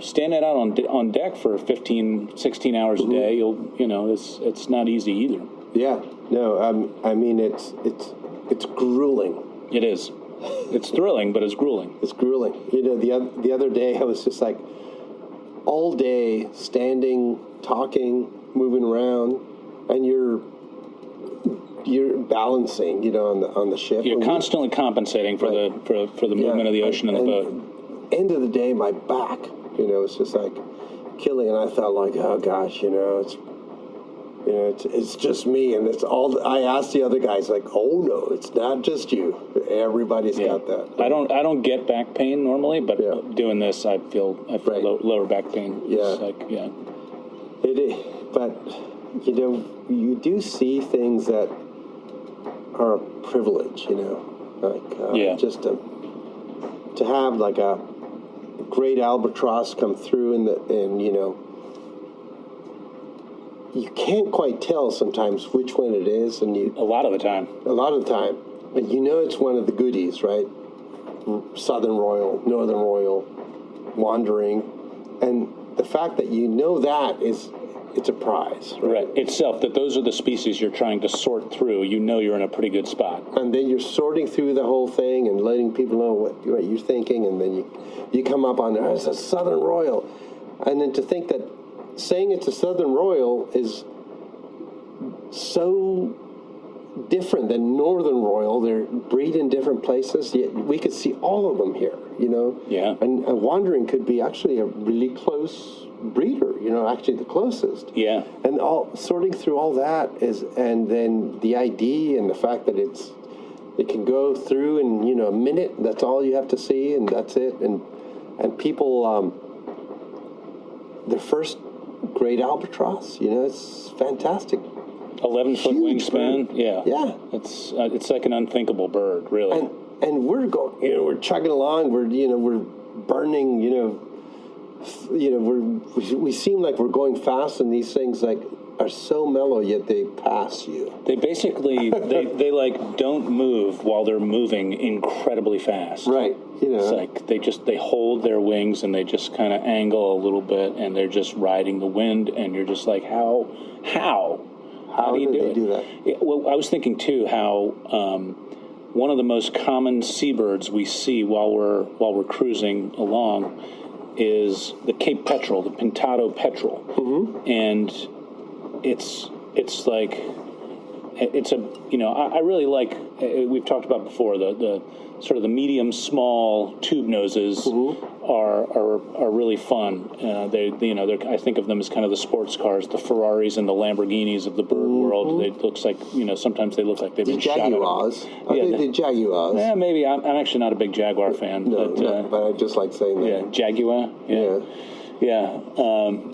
S2: standing out on deck for 15, 16 hours a day. It's not easy either.
S3: Yeah, no, I mean it's grueling.
S2: It is. It's thrilling, but it's grueling.
S3: It's grueling. The other day I was just like all day standing, talking, moving around, and you're balancing, on the ship.
S2: You're constantly compensating for the movement of the ocean and the boat.
S3: End of the day, my back, it's just like killing, and I felt like, oh gosh, it's just me, and it's all. I asked the other guys, like, oh no, it's not just you. Everybody's got that.
S2: I don't get back pain normally, but doing this, I feel lower back pain.
S3: Yeah, It is, but you do see things that are a privilege. Just to have like a great albatross come through, and you can't quite tell sometimes which one it is, and
S2: a lot of the time,
S3: but it's one of the goodies, right? Southern Royal, Northern Royal, Wandering, and the fact that it's a prize, right?
S2: Itself, that those are the species you're trying to sort through. You're in a pretty good spot,
S3: and then you're sorting through the whole thing and letting people know what you're thinking, and then you come up on it's a Southern Royal, and then to think that saying it's a Southern Royal is so different than Northern Royal. They breed in different places, yet we could see all of them here,
S2: Yeah.
S3: And Wandering could be actually a really close breeder, actually the closest.
S2: Yeah.
S3: And sorting through all that and then the ID and the fact that it can go through in, a minute. That's all you have to see, and that's it. And people, their first great albatross, it's fantastic.
S2: 11-foot wingspan.
S3: Bird.
S2: Yeah. It's like an unthinkable bird, really.
S3: And we're going, we're chugging along. We're burning. We seem like we're going fast, and these things are so mellow, yet they pass you.
S2: They basically they don't move while they're moving incredibly fast.
S3: Right.
S2: It's like they hold their wings and they just kind of angle a little bit, and they're just riding the wind, and you're just like, how do you do
S3: that?
S2: Yeah, well, I was thinking too how one of the most common seabirds we see while we're cruising along is the Cape petrel, the pintado petrel, and it's like it's a I really like, we've talked about before, the sort of the medium small tube noses are really fun. They're I think of them as kind of the sports cars, the Ferraris and the Lamborghinis of the bird world. They looks like sometimes they look like they've been shot at.
S3: Jaguars. The Jaguars.
S2: Yeah, maybe. I'm actually not a big Jaguar fan.
S3: No, but I just like saying that.
S2: Yeah, Jaguar. Yeah.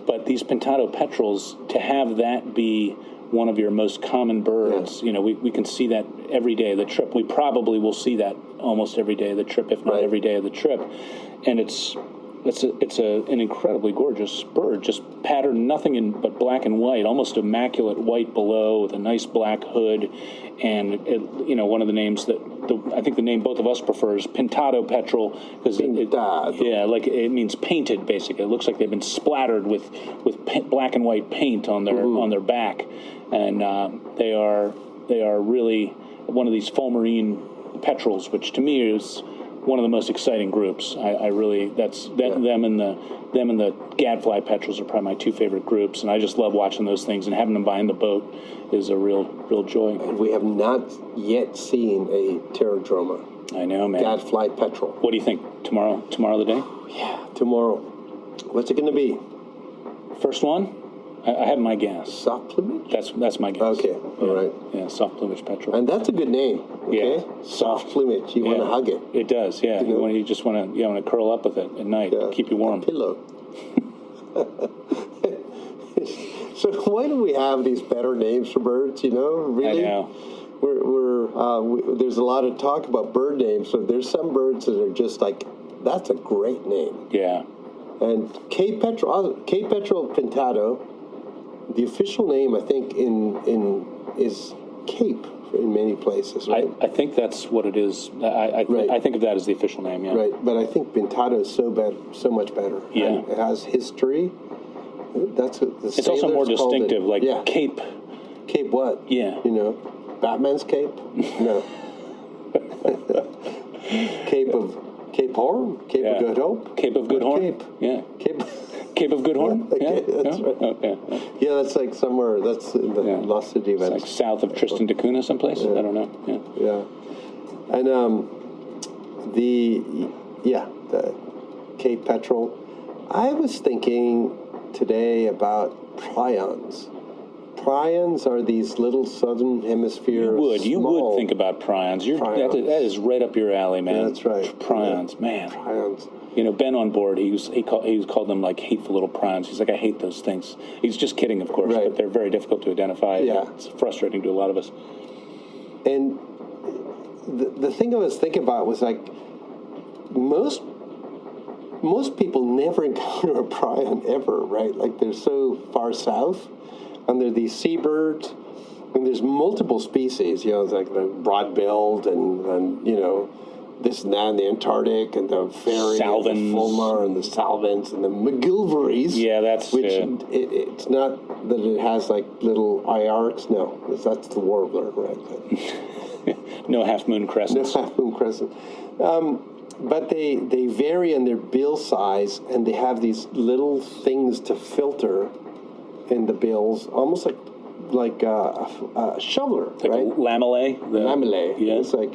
S2: But these pintado petrels, to have that be one of your most common birds, we can see that every day of the trip. We probably will see that almost every day of the trip, if not every day of the trip. And it's an incredibly gorgeous bird, just patterned nothing but black and white, almost immaculate white below with a nice black hood. And one of the names I think the name both of us prefer is pintado petrel, because it means painted. Basically, it looks like they've been splattered with black and white paint on their back, and they are really one of these fulmarine petrels, which to me is one of the most exciting groups. I really them and the gadfly petrels are probably my two favorite groups, and I just love watching those things, and having them behind the boat is a real joy.
S3: And we have not yet seen a pterodroma.
S2: I know, man.
S3: Gadfly petrel.
S2: What do you think? Tomorrow the day?
S3: Yeah, tomorrow. What's it going to be?
S2: First one, I have my guess.
S3: Soft plumage?
S2: That's my guess.
S3: Okay, all right.
S2: Yeah, soft plumage petrel.
S3: And that's a good name, okay?
S2: Yeah.
S3: Soft plumage. You want to hug it.
S2: It does, yeah. You just want to curl up with it at night, keep you warm.
S3: A pillow. So why do we have these better names for birds, Really?
S2: I know.
S3: There's a lot of talk about bird names, so there's some birds that are just like, that's a great name.
S2: Yeah.
S3: And Cape Petrel pintado, the official name, I think, is Cape in many places, right?
S2: I think that's what it is. I think of that as the official name, yeah.
S3: Right, but I think pintado is so much better.
S2: Yeah.
S3: And it has history.
S2: It's also more distinctive, Cape.
S3: Cape what?
S2: Yeah.
S3: Batman's cape? No. Cape Horn? Cape of Good Hope?
S2: Cape of Good Horn?
S3: Cape.
S2: Yeah.
S3: Cape
S2: of Good Horn?
S3: Okay,
S2: Yeah.
S3: that's right.
S2: Okay.
S3: Yeah, that's like somewhere, that's in the Lost City events.
S2: It's like south of Tristan da Cunha someplace? I don't know.
S3: Yeah. And the Cape Petrel. I was thinking today about prions. Prions are these little southern hemisphere.
S2: You would think about prions.
S3: Prions.
S2: That is right up your alley, man.
S3: Yeah, that's right.
S2: Prions, man.
S3: Prions.
S2: Ben on board, he called them like hateful little prions. He's like, I hate those things. He's just kidding, of course, but they're very difficult to identify.
S3: Yeah.
S2: It's frustrating to a lot of us.
S3: And the thing I was thinking about was like, most people never encounter a prion ever, right? Like they're so far south, and they're these seabirds, and there's multiple species. It's like the broad-billed and this and that, and the Antarctic, and the fairy,
S2: Salvins.
S3: and the fulmar, and the salvins, and the McGilveries.
S2: Yeah, that's
S3: which it's not that it has like little iarcs. No, that's the warbler, right?
S2: No half moon crescents.
S3: No half moon crescent. But they vary in their bill size, and they have these little things to filter in the bills, almost like a shoveler,
S2: like
S3: right?
S2: a lamellae.
S3: Lamellae.
S2: Yeah.
S3: It's like,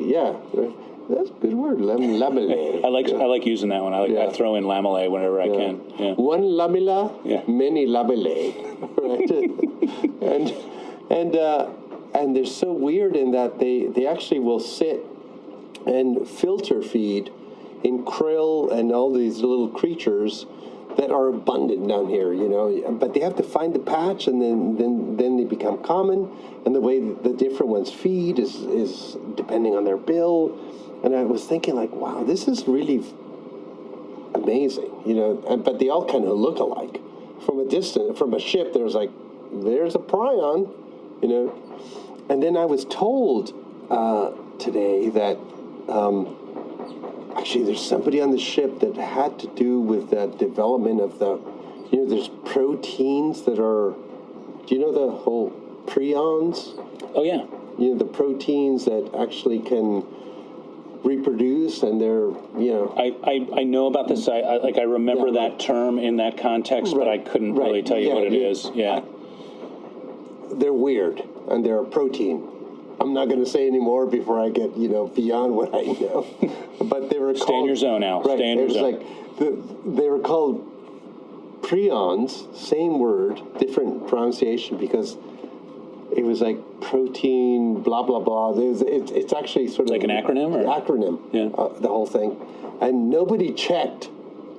S3: that's a good word, lamellae.
S2: I like using that one. I throw in lamellae whenever I can. Yeah.
S3: One lamella, many lamellae, right? and they're so weird in that they actually will sit and filter feed in krill and all these little creatures that are abundant down here, but they have to find the patch, and then they become common, and the way the different ones feed is depending on their bill. And I was thinking, like, wow, this is really amazing, but they all kind of look alike. From a distance, from a ship, there's a prion, and then I was told today that actually, there's somebody on the ship that had to do with the development of there's proteins that are, do you know the whole prions?
S2: Oh, yeah.
S3: The proteins that actually can reproduce, and they're,
S2: I know about this. I remember that term in that context, but I couldn't really tell you what it is. Yeah.
S3: They're weird, and they're a protein. I'm not going to say any more before I get, beyond what I know. But they were called...
S2: Stay in your zone, Al.
S3: Right,
S2: Stay in your zone.
S3: They were called prions, same word, different pronunciation, because it was like protein, blah, blah, blah. It's actually sort of...
S2: Like an acronym? Or?
S3: Acronym, the whole thing. And nobody checked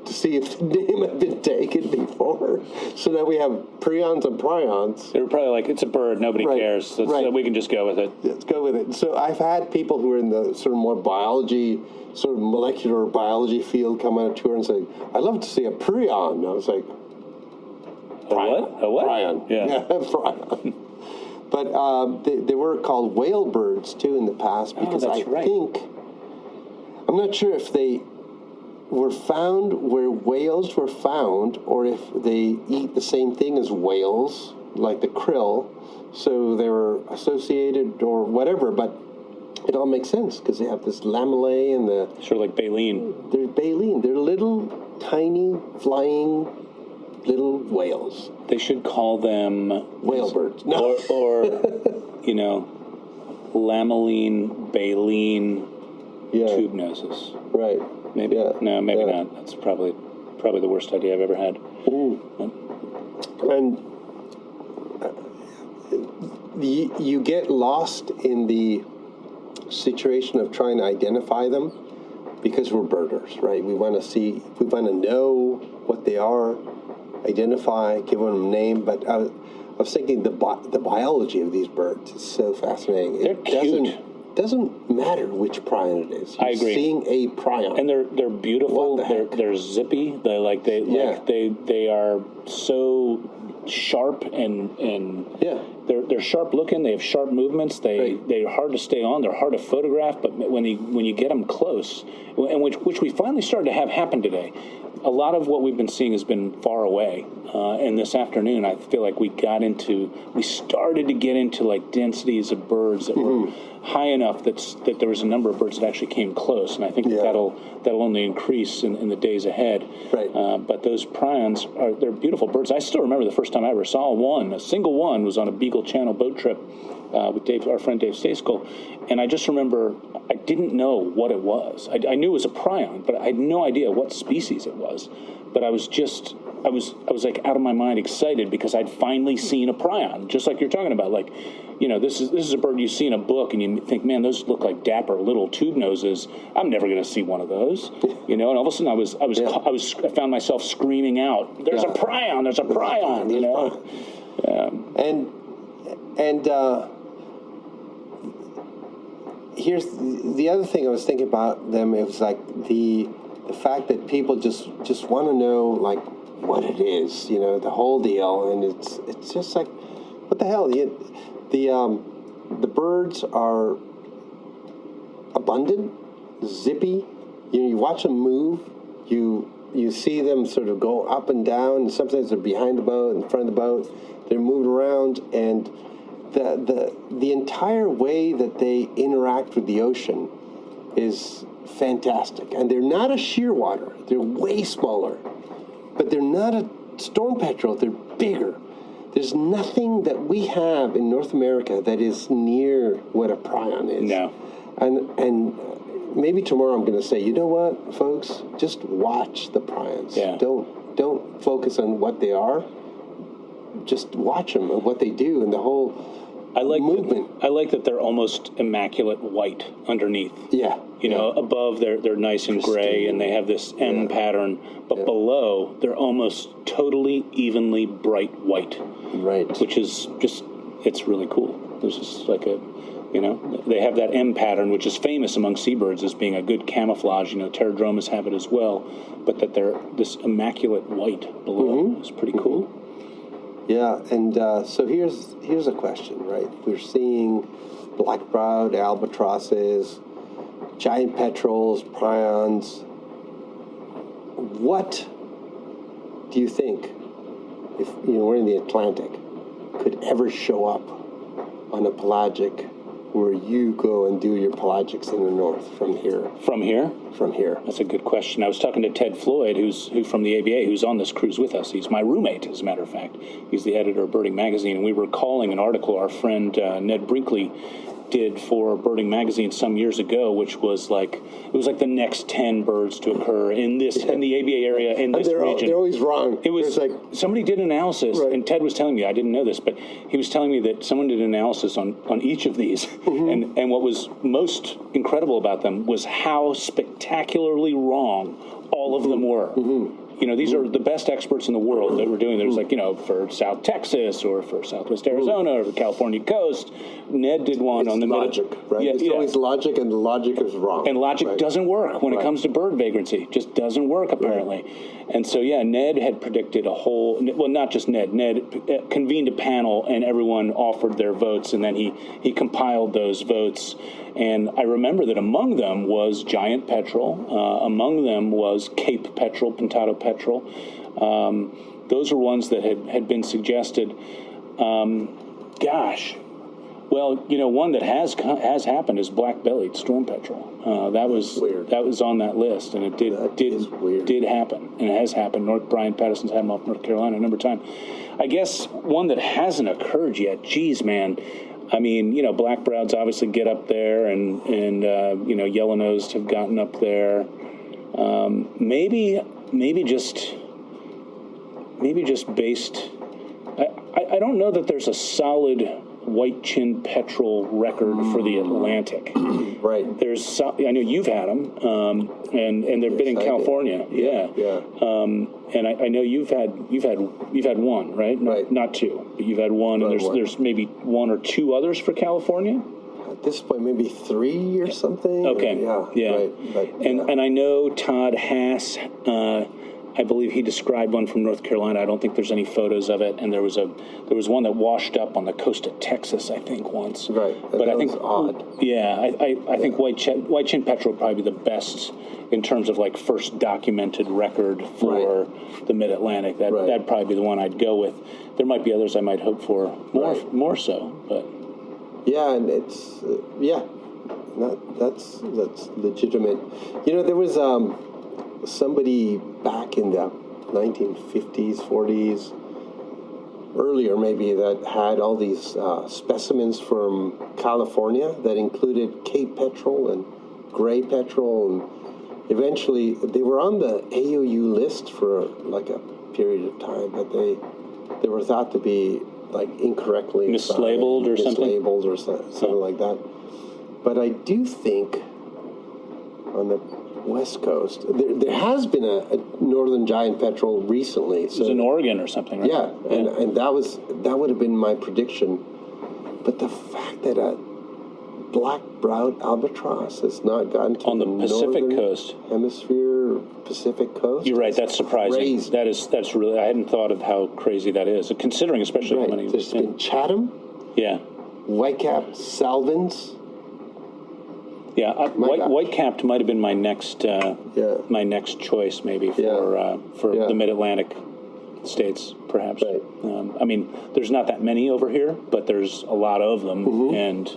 S3: to see if the name had been taken before. So now we have prions and prions.
S2: They were probably like, it's a bird, nobody cares, so we can just go with it.
S3: Let's go with it. So I've had people who are in the sort of more biology, sort of molecular biology field come on a tour and say, I'd love to see a prion. And I was like,
S2: a what? A what?
S3: Prion.
S2: Yeah.
S3: Prion. But they were called whale birds, too, in the past, because I think, I'm not sure if they were found where whales were found, or if they eat the same thing as whales, like the krill, so they were associated or whatever, but it all makes sense because they have this lamellae and the...
S2: Sort of like baleen.
S3: They're baleen. They're little, tiny, flying little whales.
S2: They should call them...
S3: Whale birds. No.
S2: Or lamelline, baleen, tube noses.
S3: Right.
S2: Maybe.
S3: Yeah.
S2: No, maybe not. That's probably the worst idea I've ever had.
S3: and you get lost in the situation of trying to identify them because we're birders, right? We want to know what they are, identify, give them a name. But I was thinking the biology of these birds is so fascinating.
S2: They're cute.
S3: Doesn't matter which prion it is. You're
S2: I agree.
S3: Seeing a prion,
S2: and they're beautiful. They're zippy. They are so sharp and they're sharp looking. They have sharp movements. They're hard to stay on. They're hard to photograph. But when you get them close, and which we finally started to have happen today. A lot of what we've been seeing has been far away. And this afternoon, I feel like we started to get into like densities of birds that were high enough that there was a number of birds that actually came close. And I think that'll only increase in the days ahead.
S3: Right.
S2: But those prions they're beautiful birds. I still remember the first time I ever saw one. A single one was on a Beagle Channel boat trip with our friend Dave Stacekel. And I just remember I didn't know what it was. I knew it was a prion, but I had no idea what species it was. But I was like out of my mind excited because I'd finally seen a prion, just like you're talking about. Like, this is a bird you see in a book and you think, man, those look like dapper little tube noses. I'm never going to see one of those, And all of a sudden I found myself screaming out, "There's a prion! There's a prion!"
S3: And here's the other thing I was thinking about them. It was like the fact that people just want to know like what it is, the whole deal, and it's just like, what the hell? The birds are abundant, zippy. You watch them move. You see them sort of go up and down. And sometimes they're behind the boat, in front of the boat. They're moving around, and the entire way that they interact with the ocean is fantastic. And they're not a shearwater. They're way smaller. But they're not a storm petrel. They're bigger. There's nothing that we have in North America that is near what a prion is.
S2: No.
S3: And maybe tomorrow I'm going to say, you know what, folks? Just watch the prions.
S2: Yeah.
S3: Don't focus on what they are. Just watch them and what they do and the whole movement.
S2: I like that they're almost immaculate white underneath.
S3: Yeah.
S2: Above they're nice and gray and they have this M pattern, but below they're almost totally evenly bright white.
S3: Right.
S2: Which is it's really cool. There's just like they have that M pattern, which is famous among seabirds as being a good camouflage. Pterodromus have it as well, but that they're this immaculate white below is pretty cool.
S3: Yeah, and so here's a question, right? We're seeing black-browed albatrosses, giant petrels, prions. What do you think, if we're in the Atlantic, could ever show up on a pelagic where you go and do your pelagics in the north from here?
S2: From here?
S3: From here.
S2: That's a good question. I was talking to Ted Floyd, who's from the ABA, who's on this cruise with us. He's my roommate, as a matter of fact. He's the editor of Birding Magazine, and we were calling an article our friend Ned Brinkley did for Birding Magazine some years ago, which was like the next 10 birds to occur in the ABA area in this region.
S3: They're always wrong.
S2: It was like somebody did an analysis, and Ted was telling me, I didn't know this, but he was telling me that someone did an analysis on each of these, and what was most incredible about them was how spectacularly wrong all of them were. These are the best experts in the world that were doing. There's for South Texas or for Southwest Arizona or the California coast. Ned did one on the
S3: logic, right? It's always logic, and the logic is wrong.
S2: And logic doesn't work when it comes to bird vagrancy. Just doesn't work, apparently. And so, Ned had predicted not just Ned. Ned convened a panel, and everyone offered their votes, and then he compiled those votes. And I remember that among them was giant petrel. Among them was Cape petrel, Pintado petrel. Those are ones that had been suggested. One that has happened is black-bellied storm petrel. That was weird. That was on that list, and it did happen, and it has happened. Brian Patterson's had them off North Carolina a number of times. I guess one that hasn't occurred yet. Geez, man. I mean, black-broweds obviously get up there, and yellow-nosed have gotten up there. Maybe just based I don't know that there's a solid white-chinned petrel record for the Atlantic.
S3: Right.
S2: I know you've had them, and they've been in California. Yeah. And I know you've had one, right? Not two, but you've had one, and there's maybe one or two others for California.
S3: At this point, maybe 3 or something.
S2: Okay. Yeah. Right. And I know Todd Haas. I believe he described one from North Carolina. I don't think there's any photos of it. And there was one that washed up on the coast of Texas, I think, once.
S3: Right.
S2: But I think
S3: odd.
S2: Yeah, I think white-chinned petrel would probably be the best in terms of like first documented record for the Mid-Atlantic. That'd probably be the one I'd go with. There might be others I might hope for more so, but
S3: yeah, and it's that's legitimate. You know, there was somebody back in the 1950s, 40s, earlier maybe, that had all these specimens from California that included Cape petrel and gray petrel, and eventually they were on the AOU list for like a period of time, but they were thought to be like incorrectly
S2: mislabeled or
S3: something like that. But I do think on the West Coast there has been a northern giant petrel recently. So,
S2: it was in Oregon or something, right?
S3: Yeah, and that would have been my prediction. But the fact that a black-browed albatross has not gotten to
S2: on the Pacific coast,
S3: hemisphere, Pacific coast.
S2: You're right. That's surprising.
S3: Crazy.
S2: That's really. I hadn't thought of how crazy that is, considering especially how many.
S3: There's been Chatham.
S2: Yeah.
S3: White-capped Salvins.
S2: Yeah, white-capped might have been my next choice, maybe for the Mid-Atlantic states, perhaps.
S3: Right.
S2: I mean, there's not that many over here, but there's a lot of them, and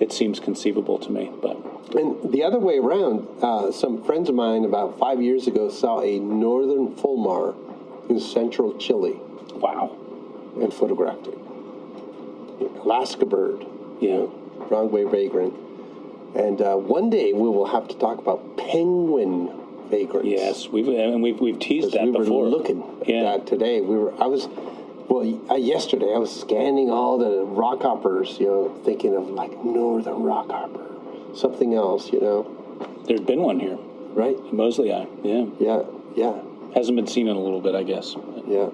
S2: it seems conceivable to me.
S3: And the other way around, some friends of mine about 5 years ago saw a northern fulmar in central Chile.
S2: Wow.
S3: And photographed it. Alaska bird.
S2: Yeah.
S3: Wrong way vagrant. And one day we will have to talk about penguin vagrants.
S2: Yes, we've teased that before.
S3: We were looking at that today. Yesterday I was scanning all the rockhoppers, thinking of like northern rockhopper, something else,
S2: There's been one here,
S3: right?
S2: Moseley Eye,
S3: yeah.
S2: Hasn't been seen in a little bit, I guess.
S3: Yeah.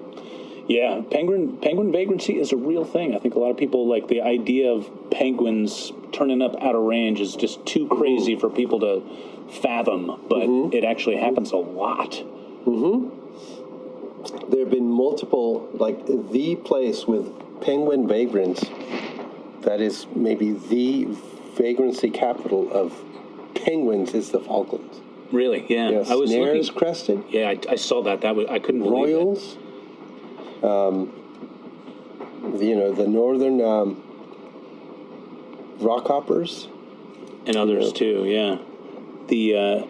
S2: Yeah, penguin vagrancy is a real thing. I think a lot of people like the idea of penguins turning up out of range is just too crazy for people to fathom, but it actually happens a lot.
S3: There have been multiple, like the place with penguin vagrants that is maybe the vagrancy capital of penguins is the Falklands.
S2: Really? Yeah.
S3: Yes.
S2: I was
S3: Snares
S2: looking.
S3: crested.
S2: Yeah, I saw that. I couldn't believe it.
S3: Royals. The northern rockhoppers
S2: and others too. Yeah, the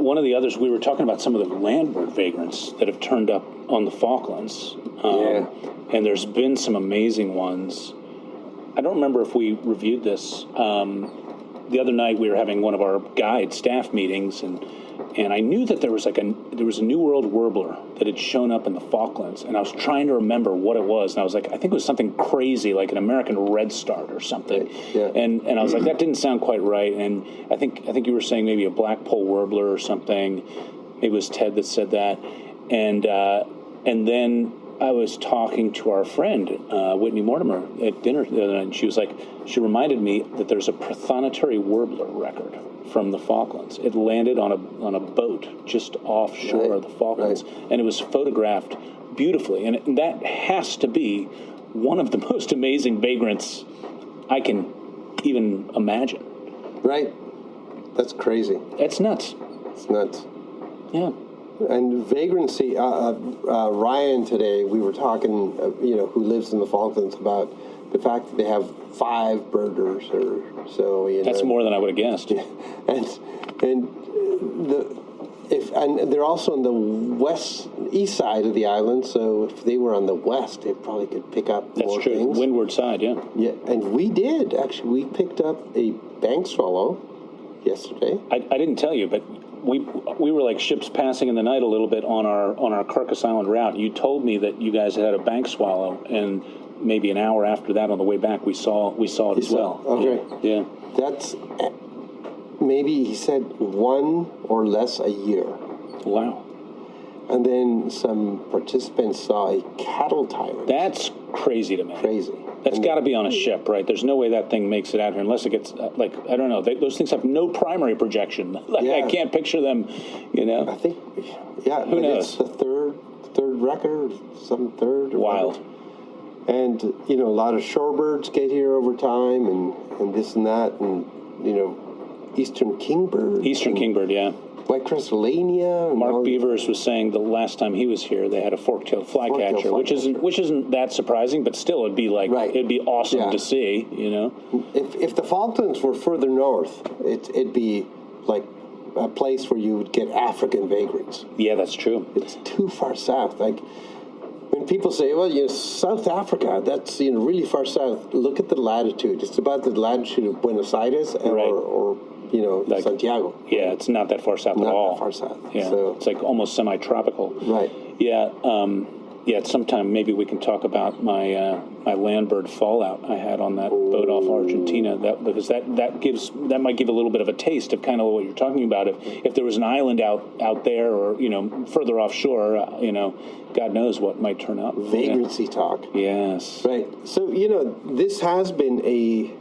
S2: one of the others we were talking about some of the landward vagrants that have turned up on the Falklands. And there's been some amazing ones. I don't remember if we reviewed this. The other night we were having one of our guide staff meetings, and I knew that there was a New World warbler that had shown up in the Falklands, and I was trying to remember what it was, and I was like, I think it was something crazy, like an American redstart or something.
S3: Yeah.
S2: And I was like, that didn't sound quite right. And I think you were saying maybe a blackpoll warbler or something. Maybe it was Ted that said that. And then I was talking to our friend Whitney Mortimer at dinner the other night, and she reminded me that there's a prothonotary warbler record from the Falklands. It landed on a boat just offshore of the Falklands, and it was photographed beautifully. And that has to be one of the most amazing vagrants I can even imagine.
S3: Right. That's crazy.
S2: That's nuts.
S3: It's nuts.
S2: Yeah.
S3: And vagrancy, Ryan today, we were talking, who lives in the Falklands, about the fact that they have 5 birders or so.
S2: That's more than I would have guessed.
S3: Yeah. And they're also on the east side of the island, so if they were on the west, they probably could pick up more things.
S2: That's true. Windward side, yeah.
S3: Yeah, and we did, actually. We picked up a bank swallow yesterday.
S2: I didn't tell you, but we were like ships passing in the night a little bit on our Carcass Island route. You told me that you guys had a bank swallow, and maybe an hour after that on the way back we saw it as well.
S3: Okay.
S2: Yeah.
S3: That's maybe he said one or less a year.
S2: Wow.
S3: And then some participants saw a cattle tyrant.
S2: That's crazy to me.
S3: Crazy.
S2: That's got to be on a ship, right? There's no way that thing makes it out here unless it gets, I don't know. Those things have no primary projection. I can't picture them,
S3: I think,
S2: Who knows?
S3: It's the third record, some third. Or
S2: Wild.
S3: whatever. And, a lot of shorebirds get here over time and this and that. And, Eastern kingbird.
S2: Kingbird, yeah.
S3: White Crestolania.
S2: Mark Beavers was saying the last time he was here, they had a fork-tailed flycatcher, which isn't that surprising, but still, it'd be awesome to see.
S3: If the Falklands were further north, it'd be like a place where you would get African vagrants.
S2: Yeah, that's true.
S3: It's too far south. Like when people say, "Well, South Africa, that's really far south." Look at the latitude. It's about the latitude of Buenos Aires or Santiago.
S2: Yeah, it's not that far south at all.
S3: Not that far south.
S2: Yeah,
S3: so,
S2: it's like almost semi-tropical.
S3: Right.
S2: Yeah. Sometime maybe we can talk about my my landbird fallout I had on that boat off Argentina. Because that might give a little bit of a taste of kind of what you're talking about. If there was an island out there or further offshore, God knows what might turn up.
S3: Vagrancy talk.
S2: Yes.
S3: Right. So this has been a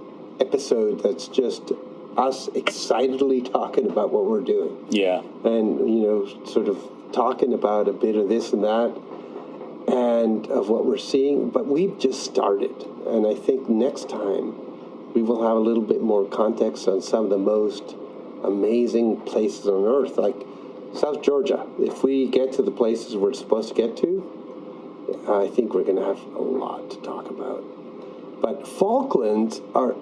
S3: episode that's just us excitedly talking about what we're doing.
S2: Yeah.
S3: And, sort of talking about a bit of this and that and of what we're seeing. But we've just started. And I think next time we will have a little bit more context on some of the most amazing places on Earth, like South Georgia. If we get to the places we're supposed to get to, I think we're going to have a lot to talk about. But Falklands are...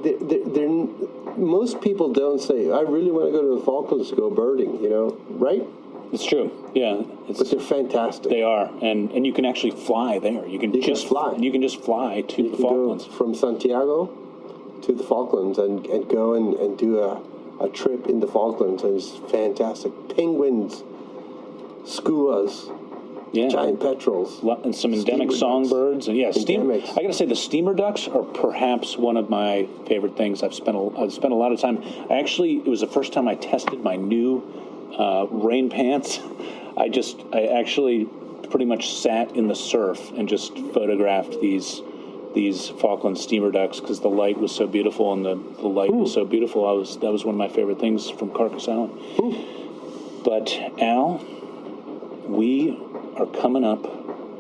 S3: They're, most people don't say, I really want to go to the Falklands to go birding, right?
S2: It's true, yeah.
S3: But they're fantastic.
S2: They are, and you can actually fly there. You can just fly. You can just fly to the Falklands.
S3: Go from Santiago to the Falklands and go and do a trip in the Falklands, and it's fantastic. Penguins, skuas, giant petrels,
S2: and some endemic songbirds, and I got to say the steamer ducks are perhaps one of my favorite things. I've spent a lot of time. It was the first time I tested my new rain pants. I actually pretty much sat in the surf and just photographed these Falkland steamer ducks because the light was so beautiful and the light was so beautiful. That was one of my favorite things from Carcass Island. But Al, we are coming up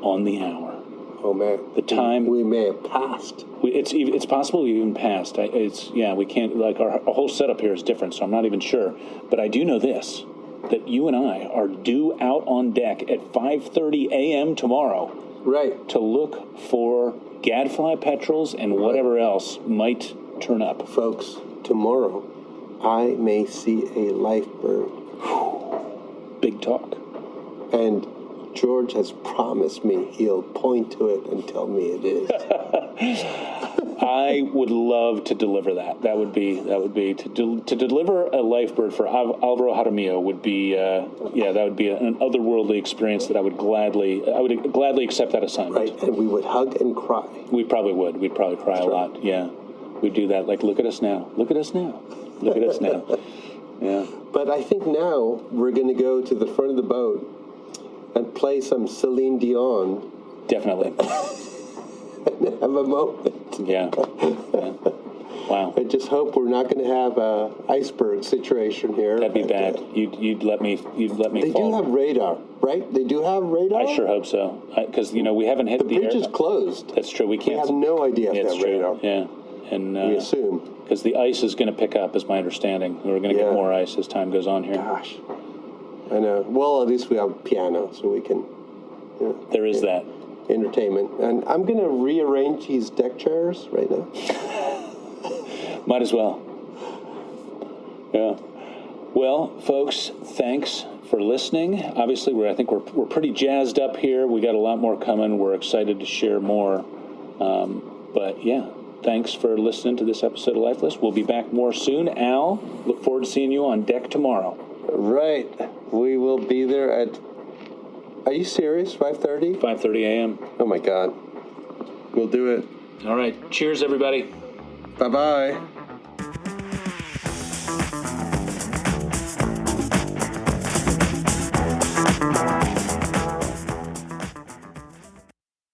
S2: on the hour.
S3: Oh man,
S2: the time
S3: we may have passed.
S2: It's possible we even passed. We can't, like our whole setup here is different, so I'm not even sure. But I do know this, that you and I are due out on deck at 5:30 a.m. tomorrow.
S3: Right.
S2: To look for gadfly petrels and whatever else might turn up.
S3: Folks, tomorrow I may see a life bird.
S2: Big talk.
S3: And George has promised me he'll point to it and tell me it is.
S2: I would love to deliver that. That would be to deliver a life bird for Alvaro Jaramillo would be that would be an otherworldly experience that I would gladly accept that assignment.
S3: Right, and we would hug and cry.
S2: We probably would. We'd probably cry a lot. Yeah, we'd do that. Like, look at us now. Look at us now. Look at us now. Yeah. But
S3: I think now we're going to go to the front of the boat and play some Celine Dion.
S2: Definitely.
S3: And have a moment.
S2: Yeah. Wow.
S3: I just hope we're not going to have a iceberg situation here.
S2: That'd be bad. You'd let me
S3: They
S2: fall.
S3: do have radar, right? They do have radar?
S2: I sure hope so. Because, we haven't hit
S3: the bridge is closed.
S2: That's true. We can't.
S3: We have no idea if they have radar.
S2: Yeah. And
S3: we assume.
S2: Because the ice is going to pick up, is my understanding. We're going to get more ice as time goes on here.
S3: Gosh. I know. Well, at least we have piano, so we can...
S2: there is that.
S3: Entertainment. And I'm going to rearrange these deck chairs right now.
S2: Might as well. Yeah. Well, folks, thanks for listening. Obviously, I think we're pretty jazzed up here. We got a lot more coming. We're excited to share more. But yeah, thanks for listening to this episode of Lifeless. We'll be back more soon. Al, look forward to seeing you on deck tomorrow.
S3: Right. We will be there at, are you serious, 5:30?
S2: 5:30 a.m.
S3: Oh, my God. We'll do it.
S2: All right. Cheers, everybody.
S3: Bye-bye.